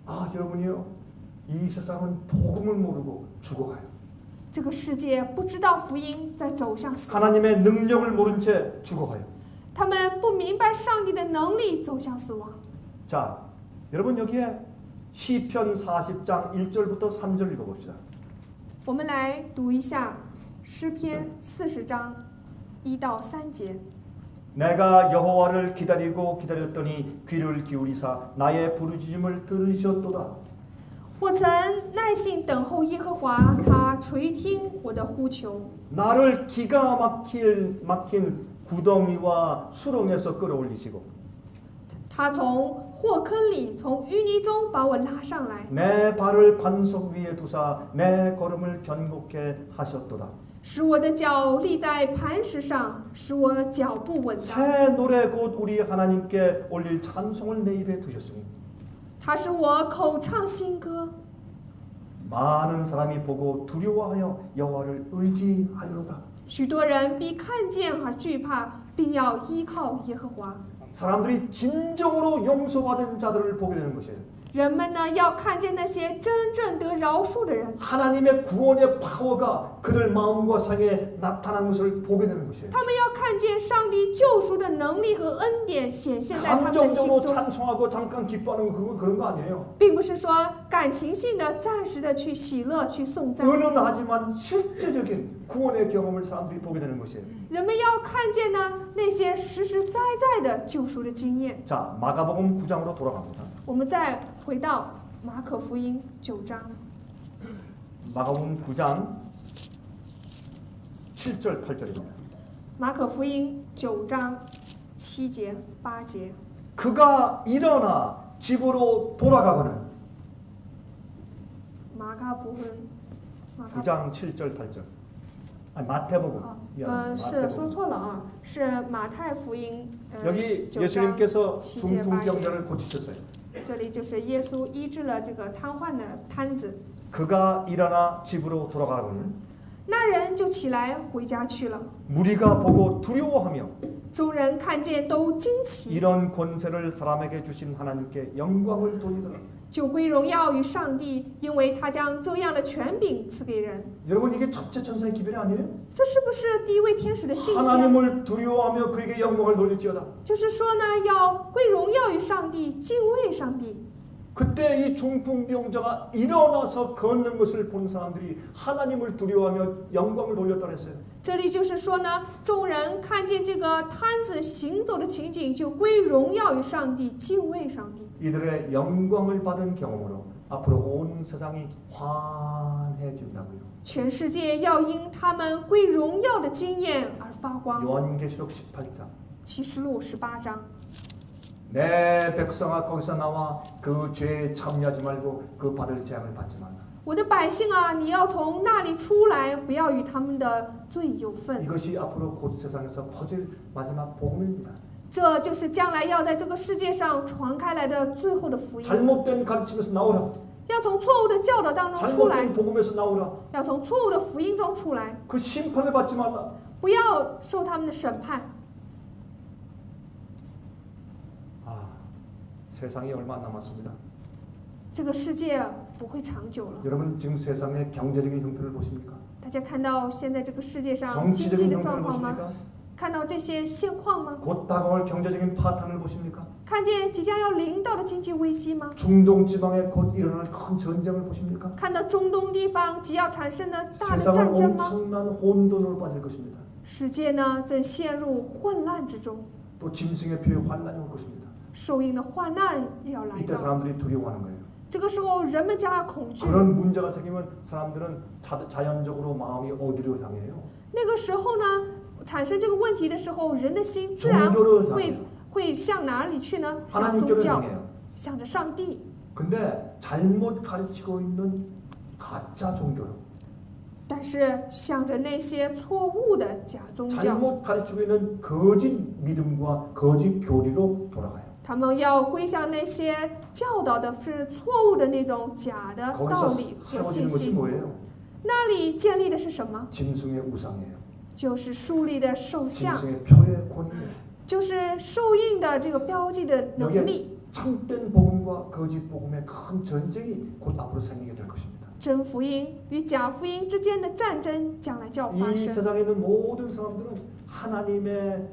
아 여러분이요, 이 세상은 복음을 모르고 죽어가요. 这个世界不知道福音，在走向死亡。 하나님의 능력을 모른 채 죽어가요. 他们不明白上帝的能力，走向死亡。 자, 여러분 여기에 시편 40장 1절부터 3절 읽어봅시다. 我们来读一下诗篇40章1到3节。 내가 여호와를 기다리고 기다렸더니 귀를 기울이사 나의 부르짖음을 들으셨도다. 我曾耐心等候耶和华，他垂听我的呼求。 나를 기가 막힌 구덩이와 수렁에서 끌어올리시고 他从祸坑里，从淤泥中把我拉上来， 내 발을 반석 위에 두사 내 걸음을 견고케 하셨도다. 使我的脚立在磐石上，使我脚步稳当。 새 노래 곧 우리 하나님께 올릴 찬송을 내 입에 두셨으니 他使我口唱新歌， 많은 사람이 보고 두려워하여 여호와를 의지하리로다. 许多人必看见而惧怕，并要依靠耶和华。 사람들이 진정으로 용서받은 자들을 보게 되는 것이에요. 人们呢要看见那些真正得饶恕的人， 하나님의 구원의 파워가 그들 마음과 생에 나타난 것을 보게 되는 것이에요. 他们要看见上帝救赎的能力和恩典显现在他们的心 감정적으로 中， 찬송하고 잠깐 기뻐하는 그런 거 아니에요. 并不是说感情性的、暂时的去喜乐、去颂赞。 은은하지만 실제적인 구원의 경험을 사람들이 보게 되는 것이에요. 人们要看见呢那些实实在在的救赎的经验。 자, 마가복음 9장으로 돌아갑니다. 我们再回到马可福音9章， 마가복음 9장 7절 8절입니다. 马可福音9章7节8节。 그가 일어나 집으로 돌아가거늘 马可福音 9장 7절 8절. 마태복음. 是说错了啊，是马太福音 여기 9章 예수님께서 7节 중풍 8节， 병자를 고치셨어요. 这里就是耶稣医治了这个瘫痪的瘫子， 그가 일어나 집으로 돌아가고는 那人就起来回家去了。 무리가 보고 두려워하며 众人看见都惊奇， 이런 권세를 사람에게 주신 하나님께 영광을 돌리더라. 就归荣耀于上帝，因为他将这样的权柄赐给人。 여러분 이게 첫째 천사의 기별이 아니에요? 这是不是第一位天使的信息？ 하나님을 두려워하며 그에게 영광을 돌릴지어다. 就是说呢，要归荣耀于上帝，敬畏上帝。 그때 이 중풍병자가 일어나서 걷는 것을 본 사람들이 하나님을 두려워하며 영광을 돌렸다 그랬어요. 这里就是说呢，众人看见这个瘫子行走的情景，就归荣耀于上帝，敬畏上帝。 이들의 영광을 받은 경험으로 앞으로 온 세상이 환해진다고요. 全世界要因他们归荣耀的经验而发光。 요한계시록 18장. 启示录18章。 내 백성아 거기서 나와 그 죄에 참여하지 말고 그 받을 재앙을 받지 말라. 我的百姓啊，你要从那里出来，不要与他们的罪有份。 이것이 앞으로 곧 세상에서 퍼질 마지막 복음입니다. 这就是将来要在这个世界上传开来的最后的福音。 잘못된 가르침에서 나오라. 要从错误的教导当中出来， 잘못된 복음에서 나오라. 要从错误的福音中出来， 그 심판을 받지 말라. 不要受他们的审判。 세상이 얼마 안 남았습니다. 这个世界不会长久了。 여러분 지금 세상의 경제적인 형편을 보십니까? 大家看到现在这个世界上经济 정치적인 的 형편을 状况吗？ 보십니까? 看到这些现况吗？ 곧 다가올 경제적인 파탄을 보십니까? 看见即将要临到的经济危机吗？ 중동 지방에 곧 일어날 큰 전쟁을 보십니까? 看到中东地方即要产生的大的 세상은 战争吗？ 엄청난 혼돈으로 빠질 것입니다. 世界呢正陷入混乱之中， 또 짐승의 피에 환란이 올 것입니다. 受阴的患难也要来 이때 到。 사람들이 두려워하는 거예요. 这个时候人们将要恐惧。 그런 문제가 생기면 사람들은 자연적으로 마음이 어디로 향해요? 那个时候呢，产生这个问题的时候，人的心自然 종교로 会 향해요. 会向哪里去呢？向宗 하나님께로 教， 향해요. 向着上帝。 근데 잘못 가르치고 있는 가짜 종교로 但是向着那些错误的假宗教， 잘못 가르치고 있는 거짓 믿음과 거짓 교리로 돌아가요. 他们要归向那些教导的是错误的那种假的道 거기서 理和 세워지는 信 것이 息。 뭐예요? 那里建立的是什么？ 짐승의 우상이에요. 就是树立的兽像， 짐승의 표의 권위예요. 就是受印的这个标记的能力。 참된 복음과 거짓 복음의 큰 전쟁이 곧 앞으로 생기게 될 것입니다. 真福音与假福音之间的战争将来就要发 이 生。 세상에 있는 모든 사람들은 하나님의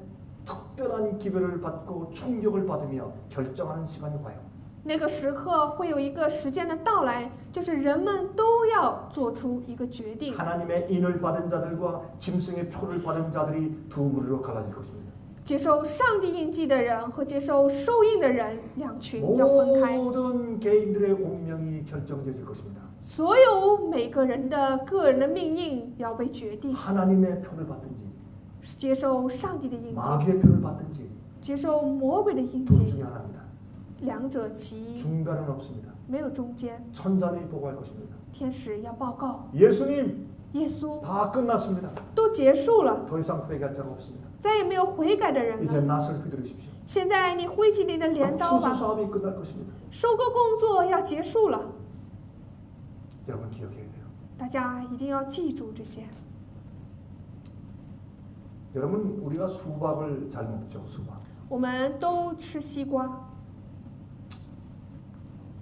특별한 기별을 받고 충격을 받으며 결정하는 시간이 와요. 那个时刻会有一个时间的到来，就是人们都要做出一个决定。 하나님의 인을 받은 자들과 짐승의 표를 받은 자들이 두 무리로 갈라질 것입니다. 接受上帝印记的人和接受受印的人两群要分开， 모든 개인들의 운명이 결정되어질 것입니다. 所有每个人的个人的命运要被决定， 하나님의 표를 받든지 接受上帝的印记， 마귀의 표를 받든지 接受魔鬼的印 둘 记， 중에 하나입니다. 两者其一， 중간은 없습니다. 没有中间。 천사들이 보고할 것입니다. 天使要报告， 예수님 耶稣 다 끝났습니다. 都结束了， 더 이상 회개할 자가 없습니다. 再也没有悔改的人 이제 了。 낫을 휘두르십시오. 现在你挥起你的镰刀 추수 吧， 사업이 끝날 것입니다. 收割工作要结束了， 여러분 기억해야 돼요. 大家一定要记住这些。 여러분 우리가 수박을 잘 먹죠. 수박. 我们都吃西瓜，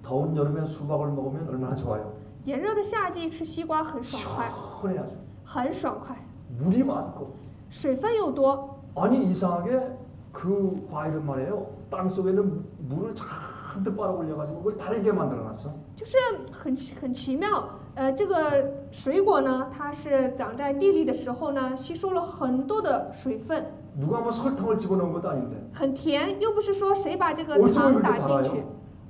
더운 여름에 수박을 먹으면 얼마나 좋아요. 炎热的夏季吃西瓜很爽快， 시원해야죠. 很爽快， 물이 많고. 水分又多。 아니 이상하게 그 과일은 말이에요. 땅 속에는 물을 잔뜩 빨아 올려가지고 그걸 달게 만들어놨어. 就是很奇妙，这个水果呢，它是长在地里的时候呢，吸收了很多的水分， 누가 뭐 설탕을 집어넣은 것도 아닌데 很甜，又不是说谁把这个 어쩌면 糖 그렇게 打进 달아요? 去，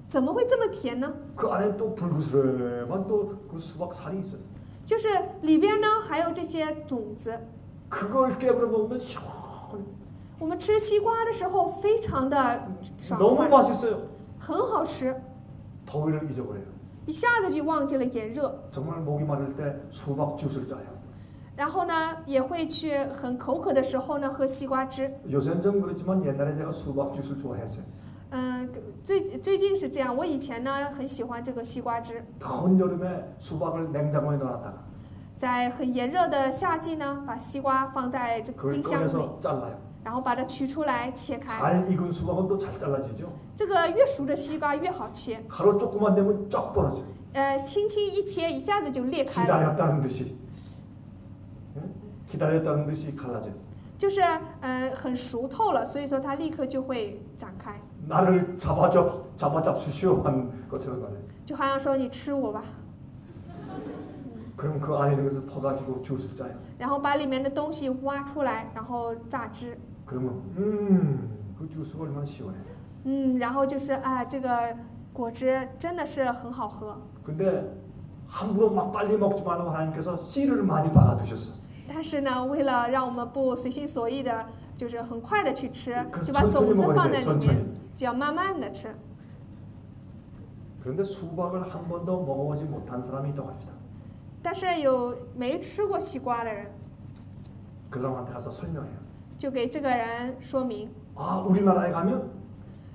怎么会这么甜呢？ 그 안에 또 불그스름한 또 그 수박 살이 있어요. 就是里边呢还有这些种子。 그걸 깨물어 먹으면 시원해. 我们吃西瓜的时候非常的爽 너무 快， 맛있어요. 很好吃， 더위를 잊어버려요. 一下子就忘记了炎热。 정말 목이 마를 때 수박 주스를 짜요. 然后呢，也会去很口渴的时候呢喝西瓜汁。 요새는 좀 그렇지만 옛날에 제가 수박 주스를 좋아했어요. 最近是这样，我以前呢很喜欢这个西瓜汁。 더운 여름에 수박을 냉장고에 넣어놨다가 在很炎热的夏季呢，把西瓜放在这个 그걸 冰箱里， 꺼내서 잘라요. 然后把它取出来切开。 잘 익은 수박은 또 잘 잘라지죠. 这个越熟的西瓜越好切， 가루 조금만 되면 쫙 벌어져요. 轻轻一切，一下子就裂开了， 기다렸다는 듯이. 응? 기다렸다는 듯이 갈라져요. 就是很熟透了，所以说它立刻就会展开， 나를 잡아잡수시오 한 것처럼 말해요. 就好像说你吃我吧， 그럼 그 안에 있는 것을 퍼가지고 주스를 짜요. 然后把里面的东西挖出来，然后榨汁， 그러면 그 주스가 얼마나 시원해. 然后就是这个果汁真的是很好喝。 근데 함부로 막 빨리 먹지 말라고 하나님께서 씨를 많이 박아두셨어. 但是呢，为了让我们不随心所欲的，就是很快的去吃， 그래서 就把种 천천히 子 먹어야 放在 돼. 里面， 천천히. 就要慢慢的吃。 그런데 수박을 한 번도 먹어보지 못한 사람이 있다고 합시다. 但是有没吃过西瓜的人， 그 사람한테 가서 설명해요. 就给这个人说明， 아, 우리나라에 가면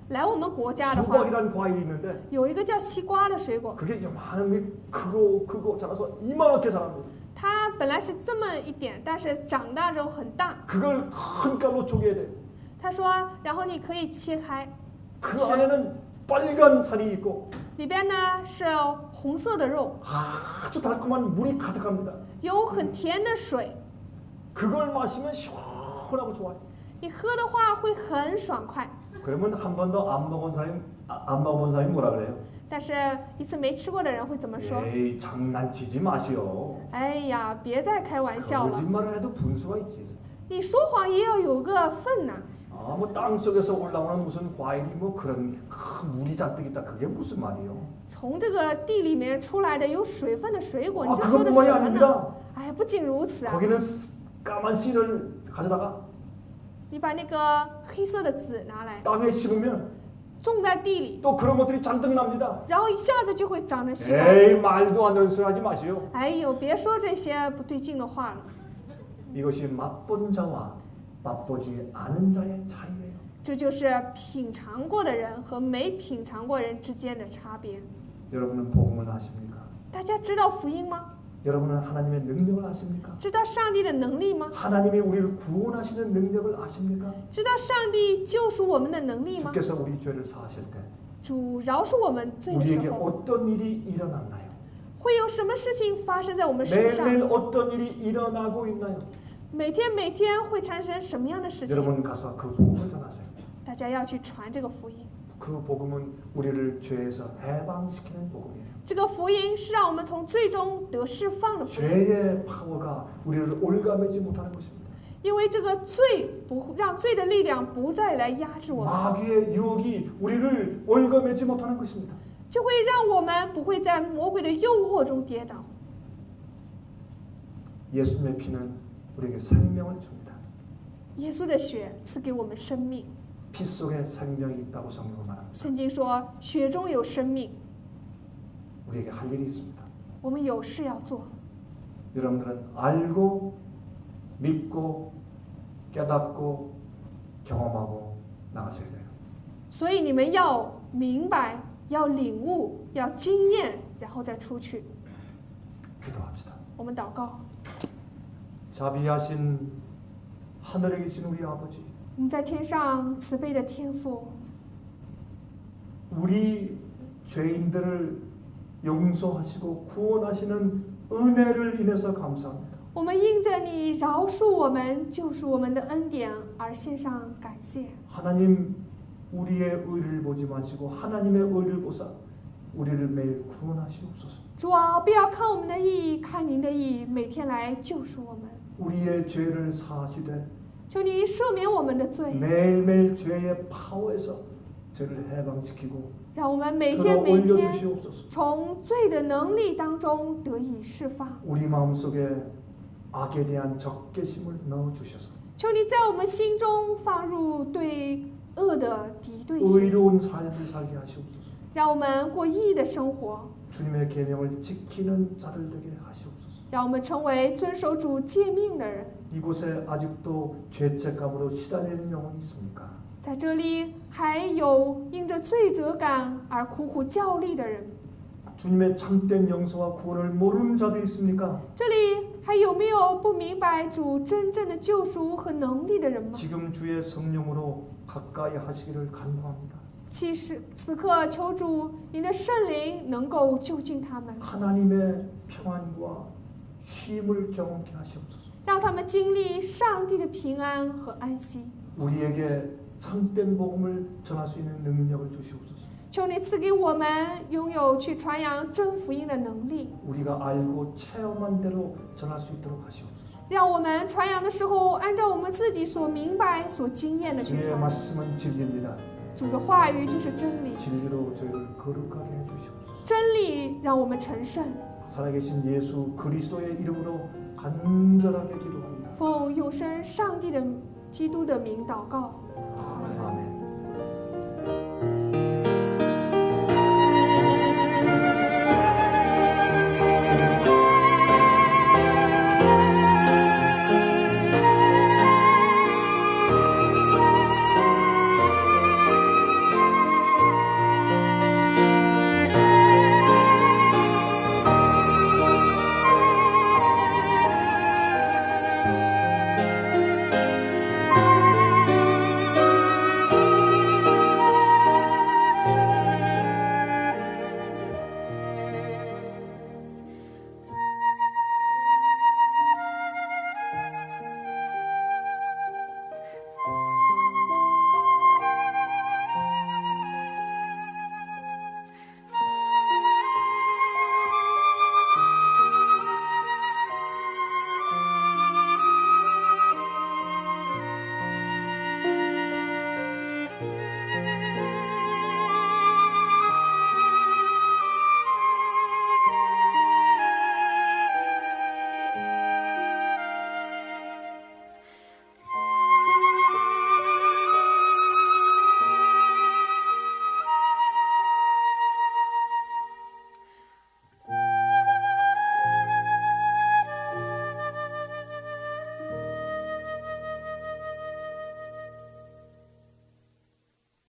来我们国家的话， 수박이라는 과일이 있는데 有一个叫西瓜的水果， 그게 요만한 게 크고 자라서 이만하게 자랍니다. 它本来是这么一点，但是长大之后很大。 그걸 큰 깔로 쪼개야 돼. 他说，然后你可以切开， 그 안에는 빨간 살이 있고 里边呢是红色的肉， 아주 달콤한 물이 가득합니다. 有很甜的水， 그걸 마시면 시원하고 좋아요. 你喝的话会很爽快。 그러면 한 번도 안 먹은 사람이 뭐라 그래요? 但是一次没吃过的人会怎么说？ 에이, 장난치지 마시오. 哎呀，别再开玩笑了， 거짓말을 해도 분수가 있지. 你说谎也要有个分呐、 아, 뭐 땅 속에서 올라오는 무슨 과일이 뭐 그런 큰 물이 잔뜩 있다. 그게 무슨 말이요? 从这个地里面出来的有水分的水果，你 아, 这说的 그것뿐만이 什么呢？ 아닙니다. 哎，不仅如此啊， 거기는 까만 씨를 가져다가 你把那个黑色的籽拿来 땅에 심으면 种在地里， 또 그런 것들이 잔뜩 납니다. 然后一下子就会长成西瓜。 에이, 말도 안 되는 소리 하지 마시오. 哎呦，别说这些不对劲的话了， 이것이 맛본 자와 맛보지 않은 자의 차이예요. 这就是品尝过的人和没品尝过人之间的差别。 여러분은 복음을 아십니까? 大家知道福音吗？ 여러분은 하나님의 능력을 아십니까? 知道上帝的能力吗？ 하나님이 우리를 구원하시는 능력을 아십니까? 知道上帝救赎我们的能力吗？ 주께서 우리 죄를 사하실 때 主饶恕我们罪的时 우리에게 候， 어떤 일이 일어났나요? 会有什么事情发生在我们身上？ 매일매일 어떤 일이 일어나고 있나요? 每天会产生什么样的事情？ 여러분 가서 그 복음을 전하세요. 大家要去传这个福音。 그 복음은 우리를 죄에서 해방시키는 복음이에요. 这个福音是让我们从最终得释放的福音， 죄의 파워가 우리를 올가매지 못하는 것입니다. 因为这个罪不让罪的力量不再来压制我们， 마귀의 유혹이 우리를 올가매지 못하는 것입니다. 就会让我们不会在魔鬼的诱惑中跌倒。 예수님의 피는 우리에게 생명을 줍니다. 耶稣的血赐给我们生命， 피 속에 생명이 있다고 성경은 말합니다. 圣经说血中有生命， 우리에게 할 일이 있습니다. 我们有事要做。 여러분들은 알고 믿고 깨닫고 경험하고 나가셔야 돼요. 所以你们要明白，要领悟，要经验，然后再出去。 기도합시다. 我们祷告， 자비하신 하늘에 계신 우리 아버지, 我们在天上慈悲的天父， 우리 죄인들을 용서하시고 구원하시는 은혜를 인해서 감사합니다. 我们因着你饶恕我们、救赎我们的恩典而献上感谢。 하나님, 우리의 의를 보지 마시고 하나님의 의를 보사 우리를 매일 구원하시옵소서. 主啊，不要看我们的义，看您的义，每天来救赎我们。 우리의 죄를 사하시되 求你赦免我们的罪， 매일매일 죄의 파워에서 죄를 해방시키고 让我们每 들어 天每天 올려주시옵소서. 从罪的能力当中得以释放。 우리 마음속에 악에 대한 적개심을 넣어주셔서 求你在我们心中放入对恶的敌对心， 의로운 삶을 살게 하시옵소서. 让我们过义的生活， 주님의 계명을 지키는 자들 되게 하시옵소서. 让我们成为遵守主诫命的人。 이곳에 아직도 죄책감으로 시달리는 영혼이 있습니까? 在这里还有因着罪责感而苦苦较力的人， 주님의 참된 용서와 구원을 모르는 자들이 있습니까? 这里还有没有不明白主真正的救赎和能力的人吗？ 지금 주의 성령으로 가까이 하시기를 간구합니다. 其实此刻求主，您的圣灵能够就近他们， 하나님의 평안과 쉼을 경험케 하시옵소서. 让他们经历上帝的平安和安息。 우리에게 참된 복음을 전할 수 있는 능력을 주시옵소서. 求你赐给我们拥有去传扬真福音的能力， 우리가 알고 체험한 대로 전할 수 있도록 하시옵소서. 让我们传扬的时候，按照我们自己所明白、所经验的去 주의 传。 말씀은 진리입니다. 主的话语就是真理， 진리로 저희를 거룩하게 해주시옵소서. 真理让我们成圣。 살아계신 예수 그리스도의 이름으로 간절하게 기도합니다. 奉永生上帝的基督的名祷告。